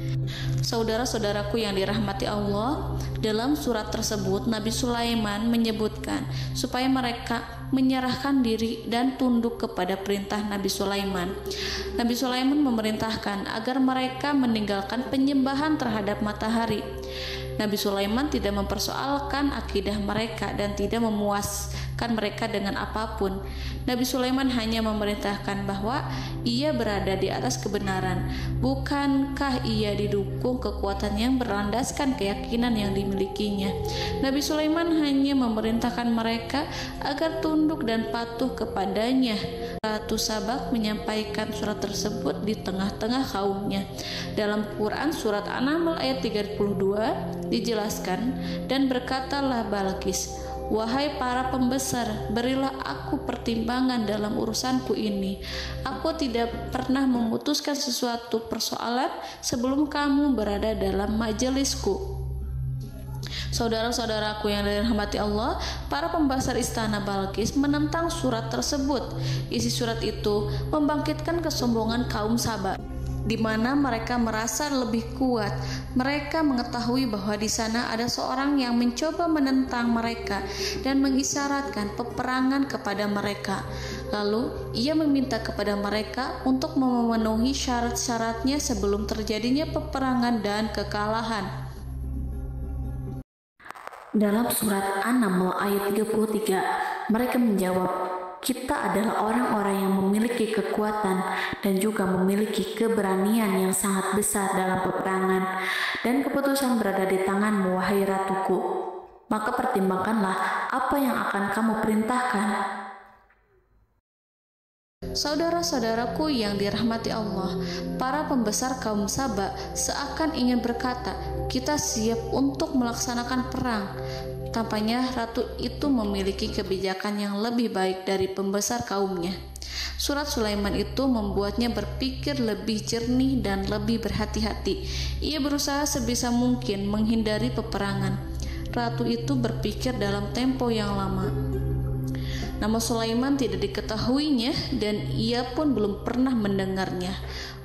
Saudara-saudaraku yang dirahmati Allah, dalam surat tersebut Nabi Sulaiman menyebutkan supaya mereka menyerahkan diri dan tunduk kepada perintah Nabi Sulaiman. Nabi Sulaiman memerintahkan agar mereka meninggalkan penyembahan terhadap matahari. Nabi Sulaiman tidak mempersoalkan akidah mereka dan tidak memuaskan mereka dengan apapun. Nabi Sulaiman hanya memerintahkan bahwa ia berada di atas kebenaran. Bukankah ia didukung kekuatan yang berlandaskan keyakinan yang dimilikinya? Nabi Sulaiman hanya memerintahkan mereka agar tunduk dan patuh kepadanya. Ratu Sabak menyampaikan surat tersebut di tengah-tengah kaumnya. Dalam Quran surat An-Naml ayat 32 dijelaskan, "Dan berkatalah Balqis, wahai para pembesar, berilah aku pertimbangan dalam urusanku ini. Aku tidak pernah memutuskan sesuatu persoalan sebelum kamu berada dalam majelisku." Saudara-saudaraku yang dirahmati Allah, para pembesar istana Balqis menentang surat tersebut. Isi surat itu membangkitkan kesombongan kaum Sabak, di mana mereka merasa lebih kuat. Mereka mengetahui bahwa di sana ada seorang yang mencoba menentang mereka dan mengisyaratkan peperangan kepada mereka. Lalu ia meminta kepada mereka untuk memenuhi syarat-syaratnya sebelum terjadinya peperangan dan kekalahan. Dalam surat An-Naml ayat 33, mereka menjawab, "Kita adalah orang-orang yang memiliki kekuatan dan juga memiliki keberanian yang sangat besar dalam peperangan, dan keputusan berada di tanganmu, wahai ratuku. Maka pertimbangkanlah apa yang akan kamu perintahkan." Saudara-saudaraku yang dirahmati Allah, para pembesar kaum Sabak seakan ingin berkata, "Kita siap untuk melaksanakan perang." Tampaknya ratu itu memiliki kebijakan yang lebih baik dari pembesar kaumnya. Surat Sulaiman itu membuatnya berpikir lebih jernih dan lebih berhati-hati. Ia berusaha sebisa mungkin menghindari peperangan. Ratu itu berpikir dalam tempo yang lama. Nama Sulaiman tidak diketahuinya dan ia pun belum pernah mendengarnya.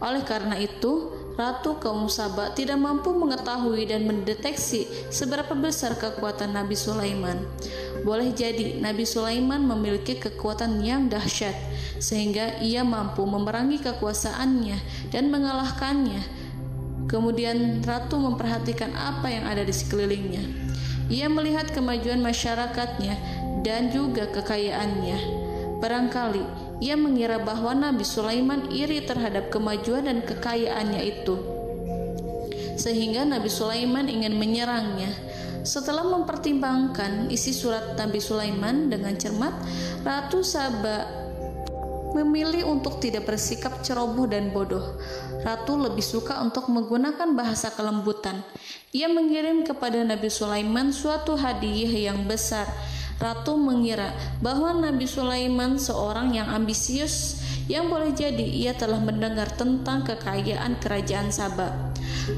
Oleh karena itu, Ratu kaum Saba tidak mampu mengetahui dan mendeteksi seberapa besar kekuatan Nabi Sulaiman. Boleh jadi Nabi Sulaiman memiliki kekuatan yang dahsyat, sehingga ia mampu memerangi kekuasaannya dan mengalahkannya. Kemudian Ratu memperhatikan apa yang ada di sekelilingnya. Ia melihat kemajuan masyarakatnya dan juga kekayaannya. Barangkali ia mengira bahwa Nabi Sulaiman iri terhadap kemajuan dan kekayaannya itu, sehingga Nabi Sulaiman ingin menyerangnya. Setelah mempertimbangkan isi surat Nabi Sulaiman dengan cermat, Ratu Saba memilih untuk tidak bersikap ceroboh dan bodoh. Ratu lebih suka untuk menggunakan bahasa kelembutan. Ia mengirim kepada Nabi Sulaiman suatu hadiah yang besar. Ratu mengira bahwa Nabi Sulaiman seorang yang ambisius, yang boleh jadi ia telah mendengar tentang kekayaan kerajaan Saba.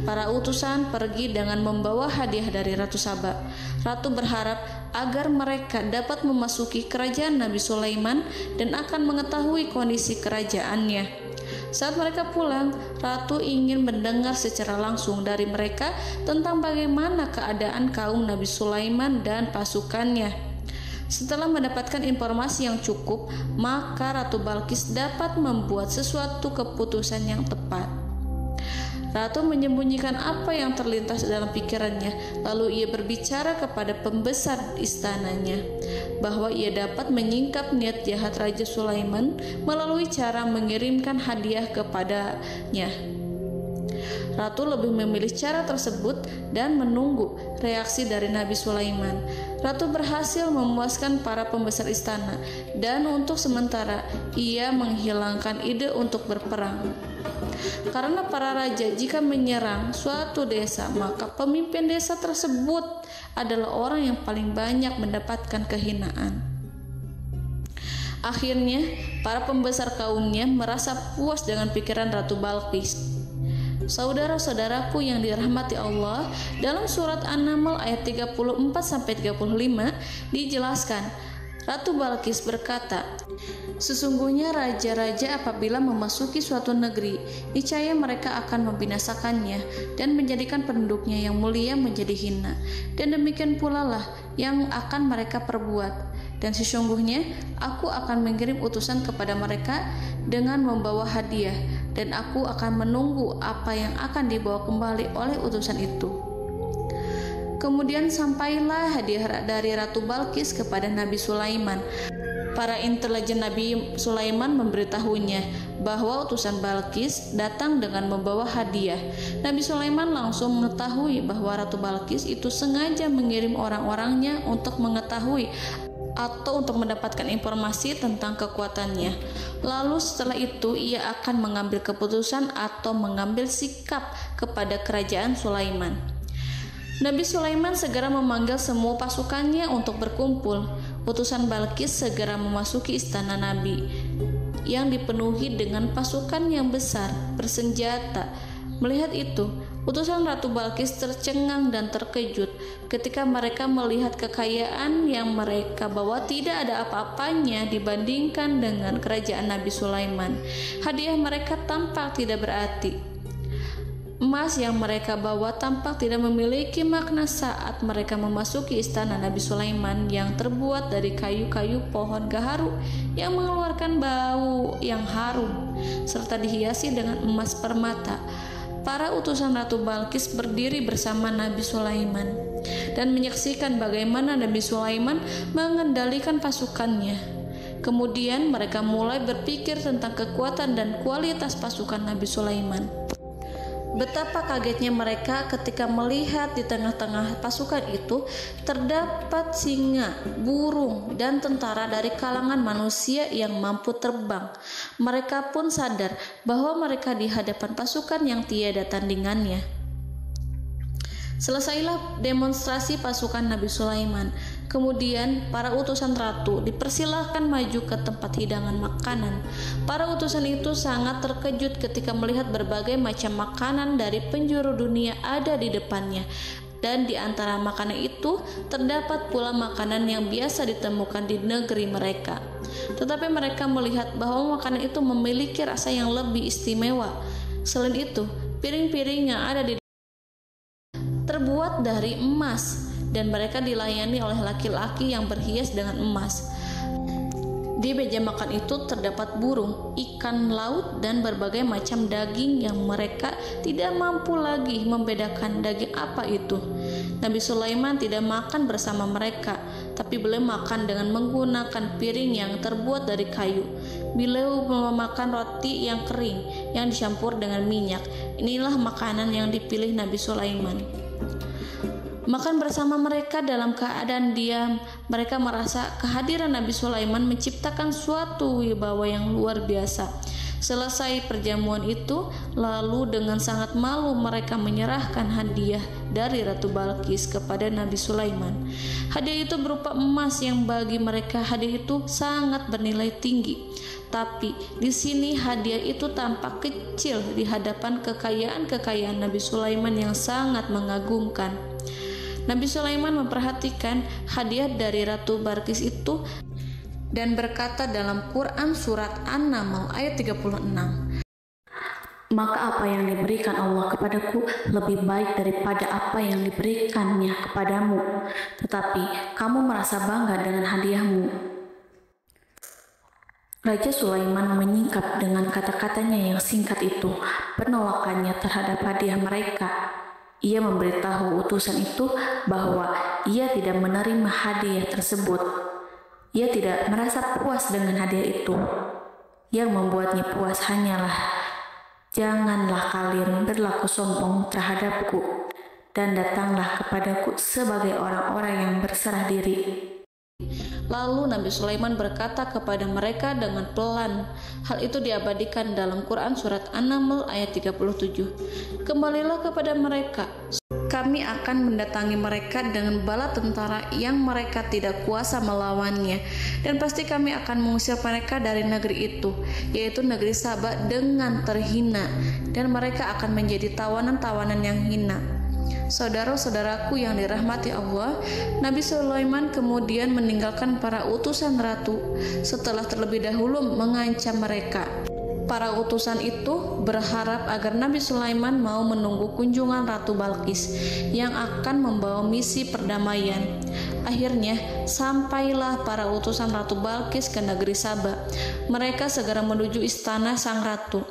Para utusan pergi dengan membawa hadiah dari Ratu Saba. Ratu berharap agar mereka dapat memasuki kerajaan Nabi Sulaiman dan akan mengetahui kondisi kerajaannya. Saat mereka pulang, Ratu ingin mendengar secara langsung dari mereka tentang bagaimana keadaan kaum Nabi Sulaiman dan pasukannya. Setelah mendapatkan informasi yang cukup, maka Ratu Balkis dapat membuat sesuatu keputusan yang tepat. Ratu menyembunyikan apa yang terlintas dalam pikirannya, lalu ia berbicara kepada pembesar istananya bahwa ia dapat menyingkap niat jahat Raja Sulaiman melalui cara mengirimkan hadiah kepadanya. Ratu lebih memilih cara tersebut dan menunggu reaksi dari Nabi Sulaiman. Ratu berhasil memuaskan para pembesar istana, dan untuk sementara ia menghilangkan ide untuk berperang. Karena para raja jika menyerang suatu desa, maka pemimpin desa tersebut adalah orang yang paling banyak mendapatkan kehinaan. Akhirnya, para pembesar kaumnya merasa puas dengan pikiran Ratu Balkis. Saudara-saudaraku yang dirahmati Allah, dalam surat An-Naml ayat 34-35 dijelaskan, Ratu Balkis berkata, "Sesungguhnya raja-raja apabila memasuki suatu negeri, niscaya mereka akan membinasakannya dan menjadikan penduduknya yang mulia menjadi hina, dan demikian pula lah yang akan mereka perbuat. Dan sesungguhnya aku akan mengirim utusan kepada mereka dengan membawa hadiah, dan aku akan menunggu apa yang akan dibawa kembali oleh utusan itu." Kemudian sampailah hadiah dari Ratu Balkis kepada Nabi Sulaiman. Para intelijen Nabi Sulaiman memberitahunya bahwa utusan Balkis datang dengan membawa hadiah. Nabi Sulaiman langsung mengetahui bahwa Ratu Balkis itu sengaja mengirim orang-orangnya untuk mengetahui atau untuk mendapatkan informasi tentang kekuatannya. Lalu setelah itu ia akan mengambil keputusan atau mengambil sikap kepada kerajaan Sulaiman. Nabi Sulaiman segera memanggil semua pasukannya untuk berkumpul. Utusan Balkis segera memasuki istana Nabi yang dipenuhi dengan pasukan yang besar bersenjata. Melihat itu, utusan Ratu Balkis tercengang dan terkejut ketika mereka melihat kekayaan yang mereka bawa tidak ada apa-apanya dibandingkan dengan kerajaan Nabi Sulaiman. Hadiah mereka tampak tidak berarti. Emas yang mereka bawa tampak tidak memiliki makna saat mereka memasuki istana Nabi Sulaiman yang terbuat dari kayu-kayu pohon gaharu yang mengeluarkan bau yang harum serta dihiasi dengan emas permata. Para utusan Ratu Balkis berdiri bersama Nabi Sulaiman dan menyaksikan bagaimana Nabi Sulaiman mengendalikan pasukannya. Kemudian mereka mulai berpikir tentang kekuatan dan kualitas pasukan Nabi Sulaiman. Betapa kagetnya mereka ketika melihat di tengah-tengah pasukan itu terdapat singa, burung, dan tentara dari kalangan manusia yang mampu terbang. Mereka pun sadar bahwa mereka di hadapan pasukan yang tiada tandingannya. Selesailah demonstrasi pasukan Nabi Sulaiman. Kemudian para utusan ratu dipersilahkan maju ke tempat hidangan makanan. Para utusan itu sangat terkejut ketika melihat berbagai macam makanan dari penjuru dunia ada di depannya. Dan di antara makanan itu terdapat pula makanan yang biasa ditemukan di negeri mereka. Tetapi mereka melihat bahwa makanan itu memiliki rasa yang lebih istimewa. Selain itu, Piring-piring yang ada di terbuat dari emas, dan mereka dilayani oleh laki-laki yang berhias dengan emas. Di meja makan itu terdapat burung, ikan laut, dan berbagai macam daging yang mereka tidak mampu lagi membedakan daging apa itu. Nabi Sulaiman tidak makan bersama mereka, tapi beliau makan dengan menggunakan piring yang terbuat dari kayu. Beliau memakan roti yang kering yang dicampur dengan minyak. Inilah makanan yang dipilih Nabi Sulaiman. Makan bersama mereka dalam keadaan diam, mereka merasa kehadiran Nabi Sulaiman menciptakan suatu wibawa yang luar biasa. Selesai perjamuan itu, lalu dengan sangat malu mereka menyerahkan hadiah dari Ratu Balqis kepada Nabi Sulaiman. Hadiah itu berupa emas yang bagi mereka hadiah itu sangat bernilai tinggi. Tapi di sini hadiah itu tampak kecil di hadapan kekayaan Nabi Sulaiman yang sangat mengagumkan. Nabi Sulaiman memperhatikan hadiah dari Ratu Balqis itu dan berkata dalam Quran surat An-Naml ayat 36, "Maka apa yang diberikan Allah kepadaku lebih baik daripada apa yang diberikannya kepadamu, tetapi kamu merasa bangga dengan hadiahmu." Raja Sulaiman menyingkap dengan kata-katanya yang singkat itu penolakannya terhadap hadiah mereka. Ia memberitahu utusan itu bahwa ia tidak menerima hadiah tersebut. Ia tidak merasa puas dengan hadiah itu. Yang membuatnya puas hanyalah, "Janganlah kalian berlaku sombong terhadapku, dan datanglah kepadaku sebagai orang-orang yang berserah diri." Lalu Nabi Sulaiman berkata kepada mereka dengan pelan. Hal itu diabadikan dalam Quran surat An-Naml ayat 37. "Kembalilah kepada mereka. Kami akan mendatangi mereka dengan bala tentara yang mereka tidak kuasa melawannya, dan pasti kami akan mengusir mereka dari negeri itu, yaitu negeri Saba, dengan terhina, dan mereka akan menjadi tawanan-tawanan yang hina." Saudara-saudaraku yang dirahmati Allah, Nabi Sulaiman kemudian meninggalkan para utusan ratu setelah terlebih dahulu mengancam mereka. Para utusan itu berharap agar Nabi Sulaiman mau menunggu kunjungan Ratu Balqis yang akan membawa misi perdamaian. Akhirnya sampailah para utusan Ratu Balqis ke negeri Saba. Mereka segera menuju istana sang ratu.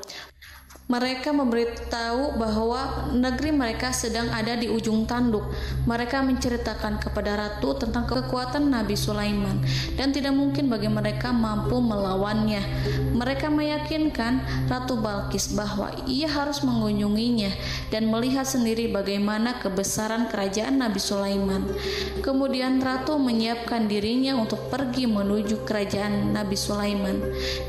Mereka memberitahu bahwa negeri mereka sedang ada di ujung tanduk. Mereka menceritakan kepada ratu tentang kekuatan Nabi Sulaiman dan tidak mungkin bagi mereka mampu melawannya. Mereka meyakinkan Ratu Balqis bahwa ia harus mengunjunginya dan melihat sendiri bagaimana kebesaran kerajaan Nabi Sulaiman. Kemudian ratu menyiapkan dirinya untuk pergi menuju kerajaan Nabi Sulaiman.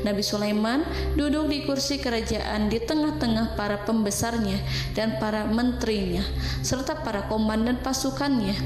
Nabi Sulaiman duduk di kursi kerajaan di tengah para pembesarnya dan para menterinya serta para komandan pasukannya.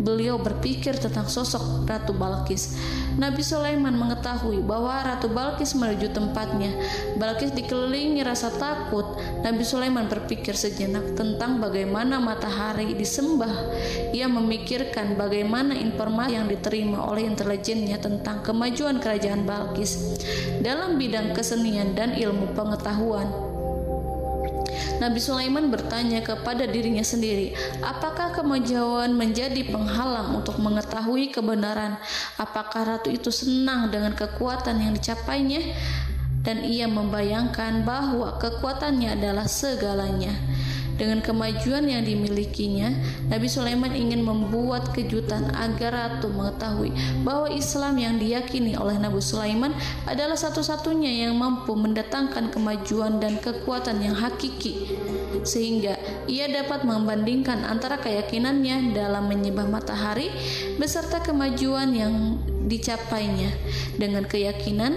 Beliau berpikir tentang sosok Ratu Balqis. Nabi Sulaiman mengetahui bahwa Ratu Balqis menuju tempatnya. Balqis dikelilingi rasa takut. Nabi Sulaiman berpikir sejenak tentang bagaimana matahari disembah. Ia memikirkan bagaimana informasi yang diterima oleh intelijennya tentang kemajuan kerajaan Balqis dalam bidang kesenian dan ilmu pengetahuan. Nabi Sulaiman bertanya kepada dirinya sendiri, apakah kemajuan menjadi penghalang untuk mengetahui kebenaran? Apakah ratu itu senang dengan kekuatan yang dicapainya? Dan ia membayangkan bahwa kekuatannya adalah segalanya. Dengan kemajuan yang dimilikinya, Nabi Sulaiman ingin membuat kejutan agar ratu mengetahui bahwa Islam yang diyakini oleh Nabi Sulaiman adalah satu-satunya yang mampu mendatangkan kemajuan dan kekuatan yang hakiki, sehingga ia dapat membandingkan antara keyakinannya dalam menyembah matahari beserta kemajuan yang dicapainya dengan keyakinan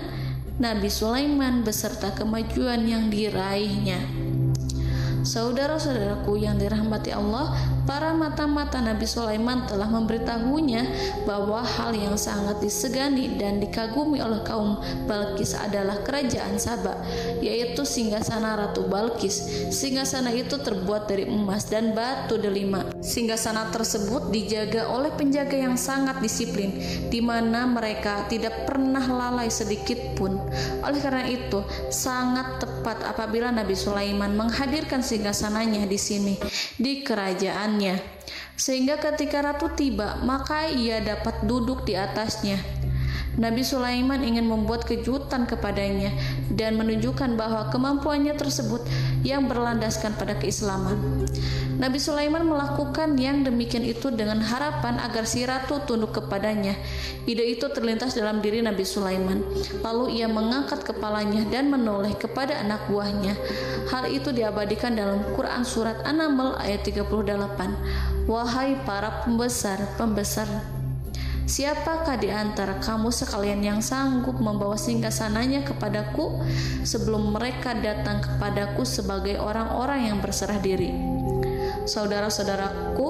Nabi Sulaiman beserta kemajuan yang diraihnya. Saudara-saudaraku yang dirahmati Allah, para mata-mata Nabi Sulaiman telah memberitahunya bahwa hal yang sangat disegani dan dikagumi oleh kaum Balkis adalah kerajaan Saba, yaitu singgasana Ratu Balkis. Singgasana itu terbuat dari emas dan batu delima. Singgasana tersebut dijaga oleh penjaga yang sangat disiplin, di mana mereka tidak pernah lalai sedikit pun. Oleh karena itu, sangat tepat apabila Nabi Sulaiman menghadirkan singgasananya di sini, di kerajaannya, sehingga ketika ratu tiba, maka ia dapat duduk di atasnya. Nabi Sulaiman ingin membuat kejutan kepadanya dan menunjukkan bahwa kemampuannya tersebut yang berlandaskan pada keislaman. Nabi Sulaiman melakukan yang demikian itu dengan harapan agar si ratu tunduk kepadanya. Ide itu terlintas dalam diri Nabi Sulaiman. Lalu ia mengangkat kepalanya dan menoleh kepada anak buahnya. Hal itu diabadikan dalam Quran surat An-Naml ayat 38. Wahai para pembesar, siapakah di antara kamu sekalian yang sanggup membawa singgasananya kepadaku sebelum mereka datang kepadaku sebagai orang-orang yang berserah diri? Saudara-saudaraku,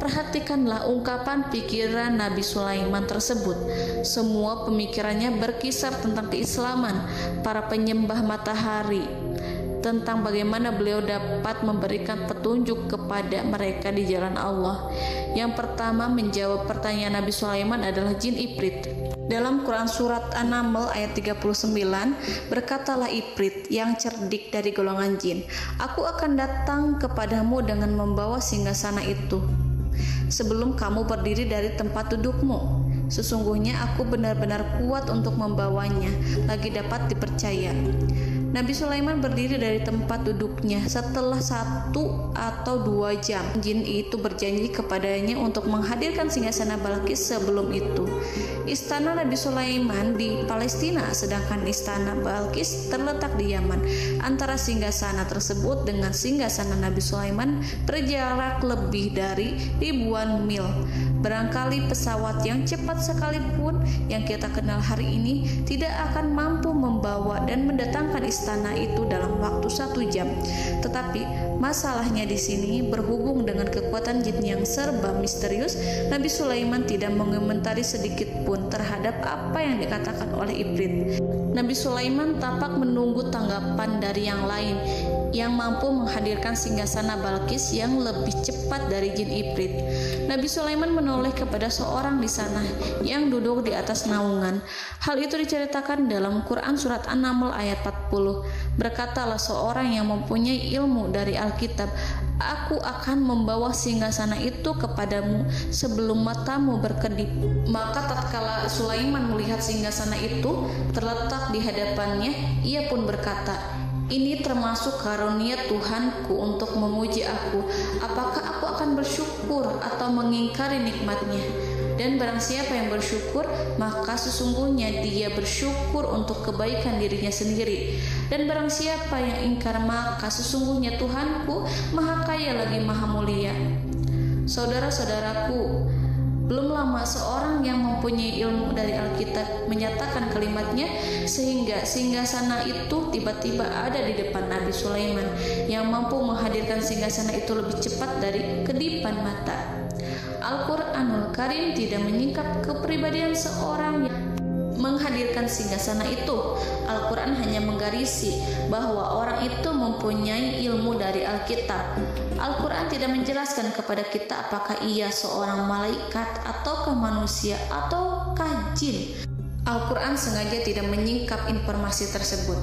perhatikanlah ungkapan pikiran Nabi Sulaiman tersebut. Semua pemikirannya berkisar tentang keislaman, para penyembah matahari, tentang bagaimana beliau dapat memberikan petunjuk kepada mereka di jalan Allah. Yang pertama menjawab pertanyaan Nabi Sulaiman adalah jin Ifrit. Dalam Quran surat An-Naml ayat 39, berkatalah Ifrit yang cerdik dari golongan jin, aku akan datang kepadamu dengan membawa singgasana itu sebelum kamu berdiri dari tempat dudukmu. Sesungguhnya aku benar-benar kuat untuk membawanya, lagi dapat dipercaya. Nabi Sulaiman berdiri dari tempat duduknya setelah 1 atau 2 jam. Jin itu berjanji kepadanya untuk menghadirkan singgasana Balkis sebelum itu. Istana Nabi Sulaiman di Palestina, sedangkan istana Balkis terletak di Yaman. Antara singgasana tersebut dengan singgasana Nabi Sulaiman berjarak lebih dari ribuan mil. Barangkali pesawat yang cepat sekalipun yang kita kenal hari ini tidak akan mampu membawa dan mendatangkan istana itu dalam waktu 1 jam. Tetapi masalahnya di sini berhubung dengan kekuatan jin yang serba misterius, Nabi Sulaiman tidak mengomentari sedikit pun terhadap apa yang dikatakan oleh Ifrit. Nabi Sulaiman tampak menunggu tanggapan dari yang lain yang mampu menghadirkan singgasana Balkis yang lebih cepat dari jin Ifrit. Nabi Sulaiman menoleh kepada seorang di sana yang duduk di atas naungan. Hal itu diceritakan dalam Quran surat An-Naml ayat 40. Berkatalah seorang yang mempunyai ilmu dari Alkitab, aku akan membawa singgasana itu kepadamu sebelum matamu berkedip. Maka tatkala Sulaiman melihat singgasana itu terletak di hadapannya, ia pun berkata, ini termasuk karunia Tuhanku untuk memuji aku. Apakah aku akan bersyukur atau mengingkari nikmatnya? Dan barang siapa yang bersyukur, maka sesungguhnya dia bersyukur untuk kebaikan dirinya sendiri. Dan barang siapa yang ingkar, maka sesungguhnya Tuhanku maha kaya lagi maha mulia. Saudara-saudaraku, belum lama seorang yang mempunyai ilmu dari Alkitab menyatakan kalimatnya, sehingga singgasana itu tiba-tiba ada di depan Nabi Sulaiman yang mampu menghadirkan singgasana itu lebih cepat dari kedipan mata. Al-Quranul Karim tidak menyingkap kepribadian seorang yang menghadirkan singgasana itu. Al-Quran hanya menggarisi bahwa orang itu mempunyai ilmu dari Alkitab. Al-Quran tidak menjelaskan kepada kita apakah ia seorang malaikat ataukah manusia ataukah jin. Al-Quran sengaja tidak menyingkap informasi tersebut.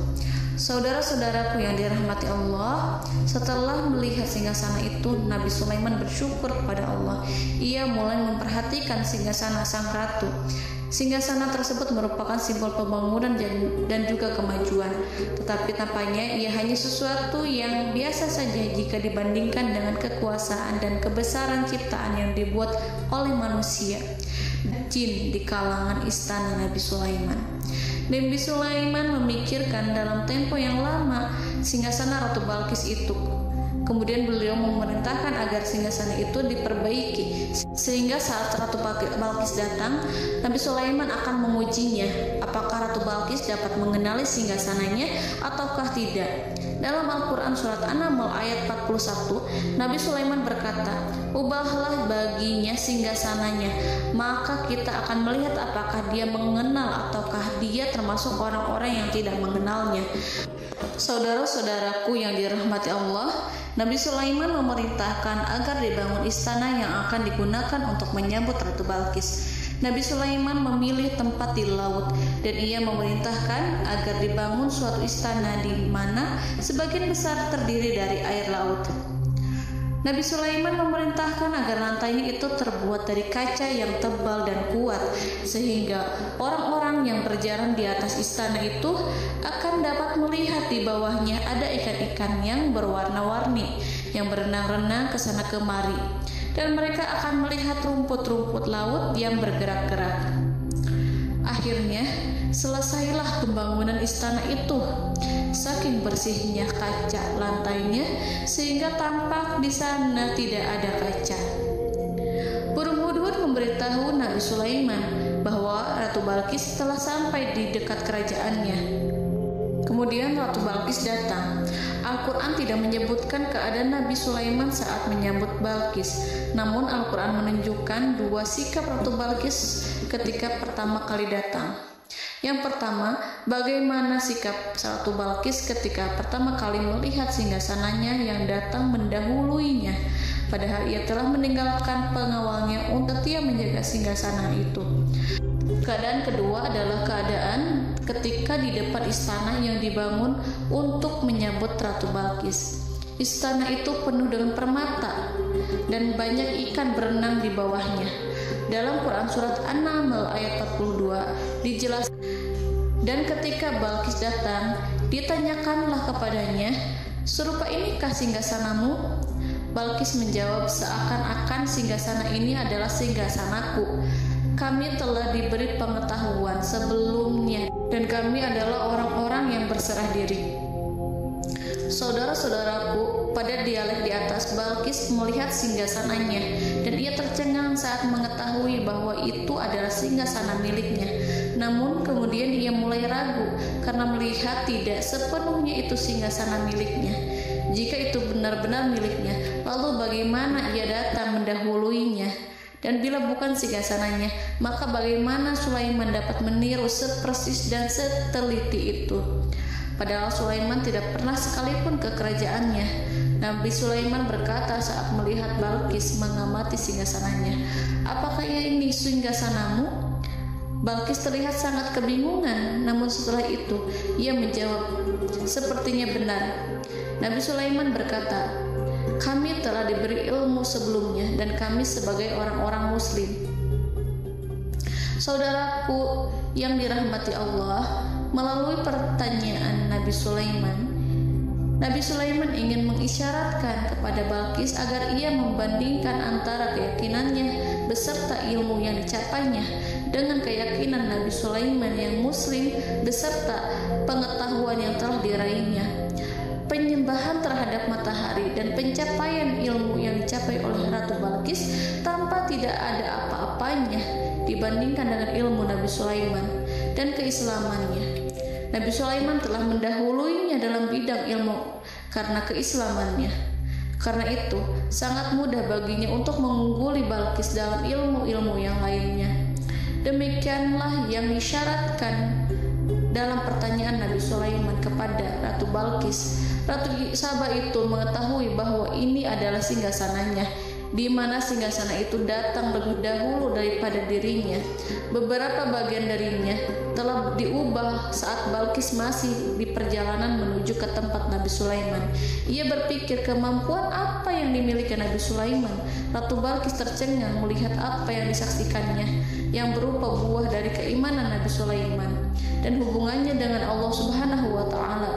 Saudara-saudaraku yang dirahmati Allah, setelah melihat singgasana itu, Nabi Sulaiman bersyukur kepada Allah. Ia mulai memperhatikan singgasana sang ratu. Singgasana tersebut merupakan simbol pembangunan dan juga kemajuan. Tetapi tampaknya ia hanya sesuatu yang biasa saja jika dibandingkan dengan kekuasaan dan kebesaran ciptaan yang dibuat oleh manusia, jin di kalangan istana Nabi Sulaiman. Nabi Sulaiman memikirkan dalam tempo yang lama singgasana Ratu Balkis itu. Kemudian beliau memerintahkan agar singgasana itu diperbaiki, sehingga saat Ratu Balkis datang, Nabi Sulaiman akan mengujinya apakah Ratu Balkis dapat mengenali singgasananya ataukah tidak. Dalam Al-Quran surat An-Naml ayat 41, Nabi Sulaiman berkata, "Ubahlah baginya singgasananya, maka kita akan melihat apakah dia mengenal ataukah dia termasuk orang-orang yang tidak mengenalnya." Saudara-saudaraku yang dirahmati Allah, Nabi Sulaiman memerintahkan agar dibangun istana yang akan digunakan untuk menyambut Ratu Balkis. Nabi Sulaiman memilih tempat di laut dan ia memerintahkan agar dibangun suatu istana di mana sebagian besar terdiri dari air laut. Nabi Sulaiman memerintahkan agar lantainya itu terbuat dari kaca yang tebal dan kuat, sehingga orang-orang yang berjalan di atas istana itu akan dapat melihat di bawahnya ada ikan-ikan yang berwarna-warni yang berenang-renang ke sana kemari, dan mereka akan melihat rumput-rumput laut yang bergerak-gerak. Akhirnya, selesailah pembangunan istana itu. Saking bersihnya kaca lantainya sehingga tampak di sana tidak ada kaca. Burung hudhud memberitahu Nabi Sulaiman bahwa Ratu Balkis telah sampai di dekat kerajaannya. Kemudian Ratu Balkis datang. Al-Quran tidak menyebutkan keadaan Nabi Sulaiman saat menyambut Balkis, namun Al-Quran menunjukkan dua sikap Ratu Balkis ketika pertama kali datang. Yang pertama, bagaimana sikap Ratu Balkis ketika pertama kali melihat singgasananya yang datang mendahuluinya, padahal ia telah meninggalkan pengawalnya untuk setia menjaga singgasana itu. Keadaan kedua adalah keadaan ketika di depan istana yang dibangun untuk menyambut Ratu Balkis. Istana itu penuh dengan permata dan banyak ikan berenang di bawahnya. Dalam Quran surat An-Naml ayat 42 dijelaskan, dan ketika Balkis datang, ditanyakanlah kepadanya, "Serupa inikah singgasanamu?" Balkis menjawab, "Seakan-akan singgasana ini adalah singgasanaku. Kami telah diberi pengetahuan sebelumnya dan kami adalah orang-orang yang berserah diri." Saudara-saudaraku, pada dialek di atas, Balkis melihat singgasananya dan ia tercengang saat mengetahui bahwa itu adalah singgasana miliknya. Namun kemudian ia mulai ragu karena melihat tidak sepenuhnya itu singgasana miliknya. Jika itu benar-benar miliknya, lalu bagaimana ia datang mendahuluinya? Dan bila bukan singgasananya, maka bagaimana Sulaiman dapat meniru sepersis dan seteliti itu? Padahal Sulaiman tidak pernah sekalipun ke kerajaannya. Nabi Sulaiman berkata saat melihat Balkis mengamati singgasananya, "Apakah ini singgasanamu?" Balkis terlihat sangat kebingungan, namun setelah itu ia menjawab, "Sepertinya benar." Nabi Sulaiman berkata, "Kami telah diberi ilmu sebelumnya dan kami sebagai orang-orang muslim." Saudaraku yang dirahmati Allah, melalui pertanyaan Nabi Sulaiman ingin mengisyaratkan kepada Balkis agar ia membandingkan antara keyakinannya beserta ilmu yang dicapainya dengan keyakinan Nabi Sulaiman yang muslim beserta pengetahuan yang telah diraihnya. Penyembahan terhadap matahari dan pencapaian ilmu yang dicapai oleh Ratu Balkis tanpa tidak ada apa-apanya dibandingkan dengan ilmu Nabi Sulaiman dan keislamannya. Nabi Sulaiman telah mendahuluinya dalam bidang ilmu karena keislamannya. Karena itu, sangat mudah baginya untuk mengungguli Balkis dalam ilmu-ilmu yang lainnya. Demikianlah yang disyaratkan dalam pertanyaan Nabi Sulaiman kepada Ratu Balkis. Ratu Saba itu mengetahui bahwa ini adalah singgasananya, di mana singgasana itu datang lebih dahulu daripada dirinya. Beberapa bagian darinya telah diubah saat Balkis masih di perjalanan menuju ke tempat Nabi Sulaiman. Ia berpikir kemampuan apa yang dimiliki Nabi Sulaiman. Ratu Balkis tercengang melihat apa yang disaksikannya, yang berupa buah dari keimanan Nabi Sulaiman dan hubungannya dengan Allah Subhanahu wa Ta'ala.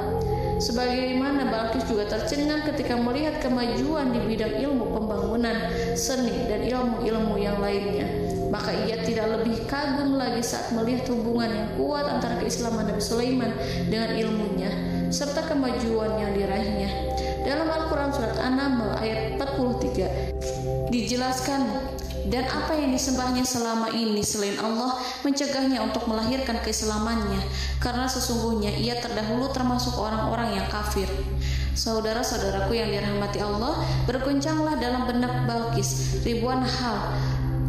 Sebagaimana Balkis juga tercengang ketika melihat kemajuan di bidang ilmu pembangunan, seni, dan ilmu-ilmu yang lainnya. Maka ia tidak lebih kagum lagi saat melihat hubungan yang kuat antara keislaman Nabi Sulaiman dengan ilmunya, serta kemajuan yang diraihnya. Dalam Al-Quran surat An-Naml ayat 43 dijelaskan, dan apa yang disembahnya selama ini selain Allah mencegahnya untuk melahirkan keislamannya, karena sesungguhnya ia terdahulu termasuk orang-orang yang kafir. Saudara-saudaraku yang dirahmati Allah, bergoncanglah dalam benak Balqis ribuan hal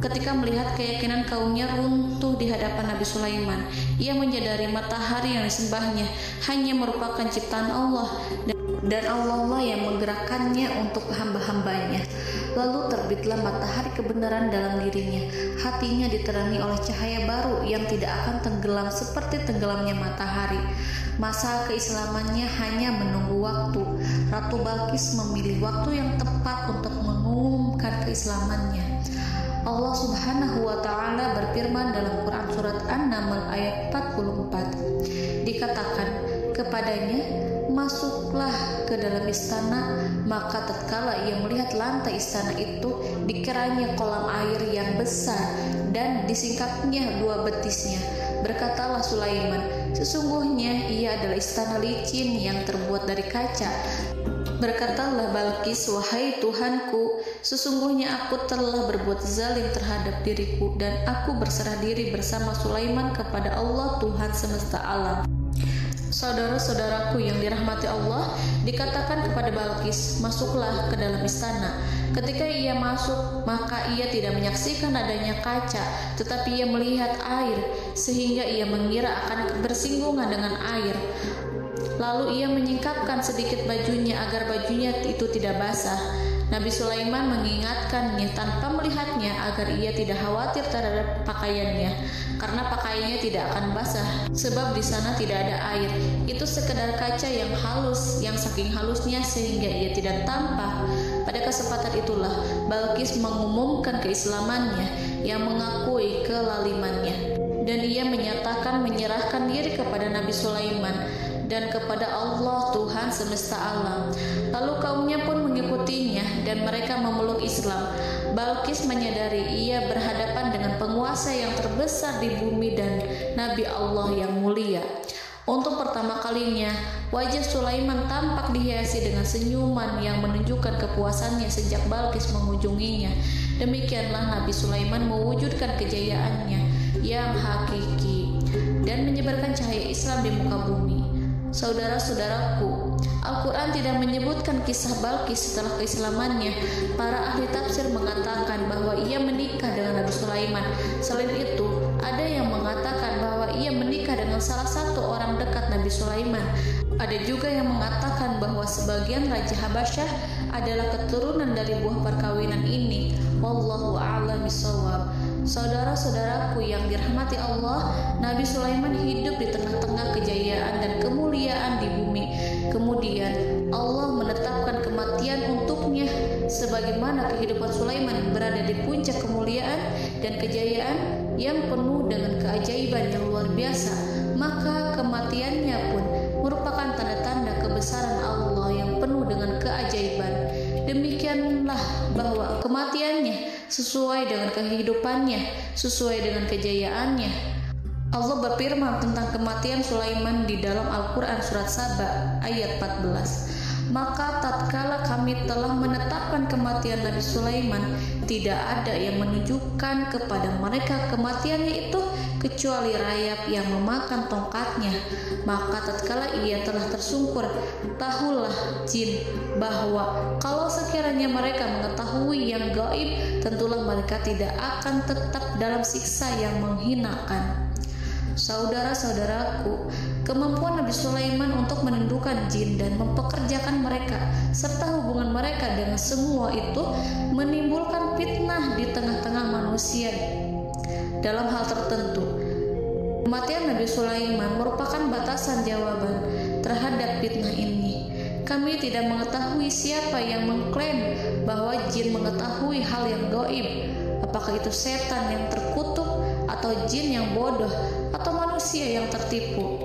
ketika melihat keyakinan kaumnya runtuh di hadapan Nabi Sulaiman. Ia menyadari matahari yang disembahnya hanya merupakan ciptaan Allah, dan Allah lah yang menggerakkannya untuk hamba-hambanya. Lalu terbitlah matahari kebenaran dalam dirinya. Hatinya diterangi oleh cahaya baru yang tidak akan tenggelam seperti tenggelamnya matahari. Masa keislamannya hanya menunggu waktu. Ratu Balqis memilih waktu yang tepat untuk mengumumkan keislamannya. Allah Subhanahu wa Ta'ala berfirman dalam Quran surat An-Naml ayat 44. Dikatakan kepadanya, masuklah ke dalam istana. Maka tatkala ia melihat lantai istana itu, dikiranya kolam air yang besar dan disingkapnya 2 betisnya. Berkatalah Sulaiman, sesungguhnya ia adalah istana licin yang terbuat dari kaca. Berkatalah Balqis, wahai Tuhanku, sesungguhnya aku telah berbuat zalim terhadap diriku, dan aku berserah diri bersama Sulaiman kepada Allah Tuhan semesta alam. Saudara-saudaraku yang dirahmati Allah, dikatakan kepada Balqis, masuklah ke dalam istana. Ketika ia masuk, maka ia tidak menyaksikan adanya kaca, tetapi ia melihat air, sehingga ia mengira akan bersinggungan dengan air. Lalu ia menyingkapkan sedikit bajunya agar bajunya itu tidak basah. Nabi Sulaiman mengingatkannya tanpa melihatnya agar ia tidak khawatir terhadap pakaiannya, karena pakaiannya tidak akan basah sebab di sana tidak ada air. Itu sekedar kaca yang halus, yang saking halusnya sehingga ia tidak tampak. Pada kesempatan itulah Balqis mengumumkan keislamannya yang mengakui kelalimannya, dan ia menyatakan menyerahkan diri kepada Nabi Sulaiman dan kepada Allah Tuhan semesta alam. Lalu kaumnya pun mengikutinya dan mereka memeluk Islam. Balqis menyadari ia berhadapan dengan penguasa yang terbesar di bumi dan Nabi Allah yang mulia. Untuk pertama kalinya, wajah Sulaiman tampak dihiasi dengan senyuman yang menunjukkan kepuasannya sejak Balqis mengunjunginya. Demikianlah Nabi Sulaiman mewujudkan kejayaannya yang hakiki dan menyebarkan cahaya Islam di muka bumi. Saudara-saudaraku, Al-Quran tidak menyebutkan kisah Balqis setelah keislamannya. Para ahli tafsir mengatakan bahwa ia menikah dengan Nabi Sulaiman. Selain itu, ada yang mengatakan bahwa ia menikah dengan salah satu orang dekat Nabi Sulaiman. Ada juga yang mengatakan bahwa sebagian Raja Habasyah adalah keturunan dari buah perkawinan ini. Wallahu a'lam bishawab. Saudara-saudaraku yang dirahmati Allah, Nabi Sulaiman hidup di tengah-tengah kejayaan dan kemuliaan di bumi. Kemudian Allah menetapkan kematian untuknya, sebagaimana kehidupan Sulaiman berada di puncak kemuliaan dan kejayaan yang penuh dengan keajaiban yang luar biasa. Maka kematiannya pun merupakan tanda-tanda kebesaran Allah yang penuh dengan keajaiban. Demikianlah bahwa kematiannya sesuai dengan kehidupannya, sesuai dengan kejayaannya. Allah berfirman tentang kematian Sulaiman di dalam Al-Quran surat Saba ayat 14. Maka tatkala kami telah menetapkan kematian Nabi Sulaiman, tidak ada yang menunjukkan kepada mereka kematiannya itu kecuali rayap yang memakan tongkatnya. Maka tatkala ia telah tersungkur, tahulah jin bahwa kalau sekiranya mereka mengetahui yang gaib, tentulah mereka tidak akan tetap dalam siksa yang menghinakan. Saudara-saudaraku, kemampuan Nabi Sulaiman untuk menundukkan jin dan mempekerjakan mereka serta hubungan mereka dengan semua itu menimbulkan fitnah di tengah-tengah manusia dalam hal tertentu. Kematian Nabi Sulaiman merupakan batasan jawaban terhadap fitnah ini. Kami tidak mengetahui siapa yang mengklaim bahwa jin mengetahui hal yang gaib. Apakah itu setan yang terkutuk, atau jin yang bodoh, atau manusia yang tertipu?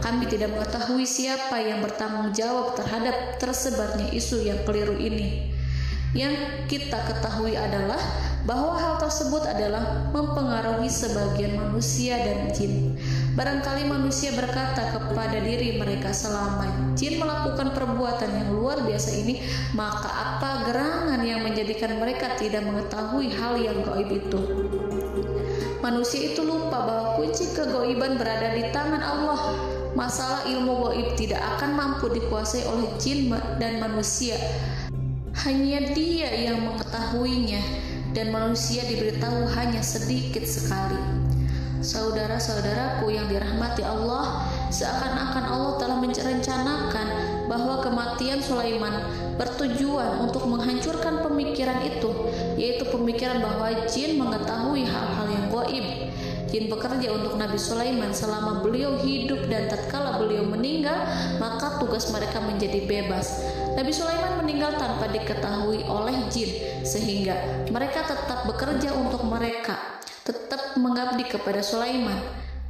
Kami tidak mengetahui siapa yang bertanggung jawab terhadap tersebarnya isu yang keliru ini. Yang kita ketahui adalah bahwa hal tersebut adalah mempengaruhi sebagian manusia dan jin. Barangkali manusia berkata kepada diri mereka, selama jin melakukan perbuatan yang luar biasa ini, maka apa gerangan yang menjadikan mereka tidak mengetahui hal yang gaib itu? Manusia itu lupa bahwa kunci kegaiban berada di tangan Allah. Masalah ilmu gaib tidak akan mampu dikuasai oleh jin dan manusia. Hanya Dia yang mengetahuinya, dan manusia diberitahu hanya sedikit sekali. Saudara-saudaraku yang dirahmati Allah, seakan-akan Allah telah merencanakan bahwa kematian Sulaiman bertujuan untuk menghancurkan pemikiran itu, yaitu pemikiran bahwa jin mengetahui hal-hal yang gaib. Jin bekerja untuk Nabi Sulaiman selama beliau hidup, dan tatkala beliau meninggal, maka tugas mereka menjadi bebas. Nabi Sulaiman meninggal tanpa diketahui oleh jin, sehingga mereka tetap bekerja untuk mereka, tetap mengabdi kepada Sulaiman.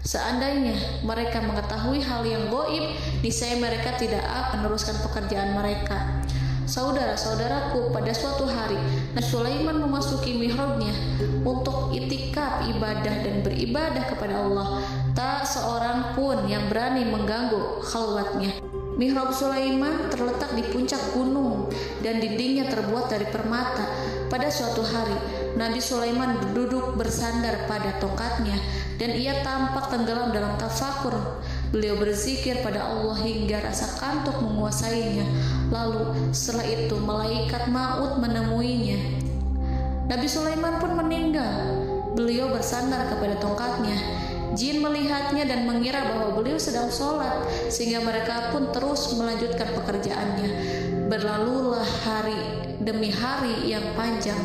Seandainya mereka mengetahui hal yang gaib, niscaya mereka tidak akan meneruskan pekerjaan mereka. Saudara-saudaraku, pada suatu hari Nabi Sulaiman memasuki mihrabnya untuk itikaf ibadah dan beribadah kepada Allah. Tak seorang pun yang berani mengganggu khalwatnya. Mihrab Sulaiman terletak di puncak gunung dan dindingnya terbuat dari permata. Pada suatu hari, Nabi Sulaiman duduk bersandar pada tongkatnya dan ia tampak tenggelam dalam tafakur. Beliau berzikir pada Allah hingga rasa kantuk menguasainya. Lalu setelah itu malaikat maut menemuinya. Nabi Sulaiman pun meninggal. Beliau bersandar kepada tongkatnya. Jin melihatnya dan mengira bahwa beliau sedang sholat, sehingga mereka pun terus melanjutkan pekerjaannya. Berlalulah hari demi hari yang panjang.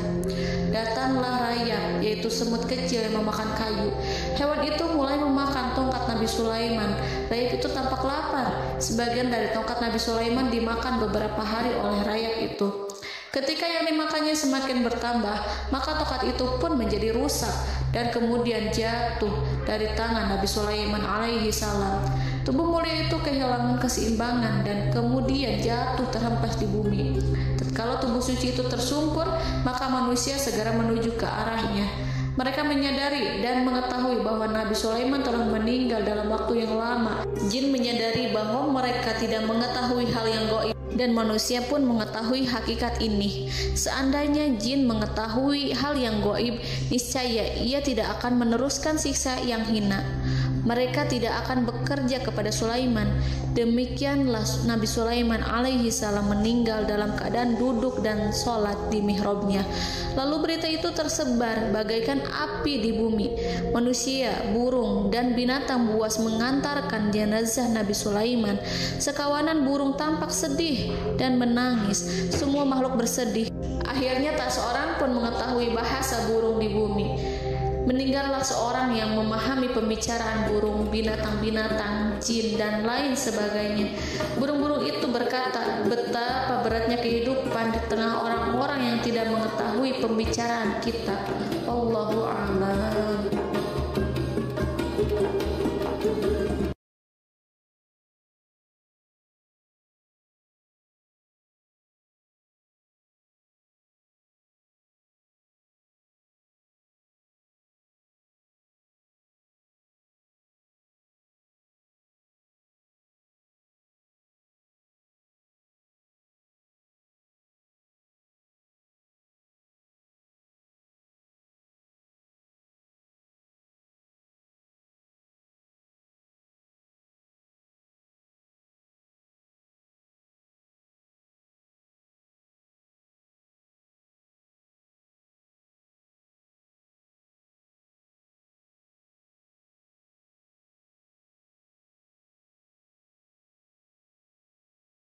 Datanglah rayap, yaitu semut kecil yang memakan kayu. Hewan itu mulai memakan tongkat Nabi Sulaiman. Rayap itu tampak lapar. Sebagian dari tongkat Nabi Sulaiman dimakan beberapa hari oleh rayap itu. Ketika yang dimakannya semakin bertambah, maka tongkat itu pun menjadi rusak dan kemudian jatuh dari tangan Nabi Sulaiman alaihi salam. Tubuh mulia itu kehilangan keseimbangan dan kemudian jatuh terhempas di bumi. Tatkala tubuh suci itu tersungkur, maka manusia segera menuju ke arahnya. Mereka menyadari dan mengetahui bahwa Nabi Sulaiman telah meninggal dalam waktu yang lama. Jin menyadari bahwa mereka tidak mengetahui hal yang gaib, dan manusia pun mengetahui hakikat ini. Seandainya jin mengetahui hal yang gaib, niscaya ia tidak akan meneruskan siksa yang hina. Mereka tidak akan bekerja kepada Sulaiman. Demikianlah Nabi Sulaiman alaihi salam meninggal dalam keadaan duduk dan sholat di mihrabnya. Lalu berita itu tersebar bagaikan api di bumi. Manusia, burung, dan binatang buas mengantarkan jenazah Nabi Sulaiman. Sekawanan burung tampak sedih dan menangis. Semua makhluk bersedih. Akhirnya tak seorang pun mengetahui bahasa burung di bumi. Meninggallah seorang yang memahami pembicaraan burung, binatang-binatang, jin, dan lain sebagainya. Burung-burung itu berkata, betapa beratnya kehidupan di tengah orang-orang yang tidak mengetahui pembicaraan kita. Wallahu a'lam.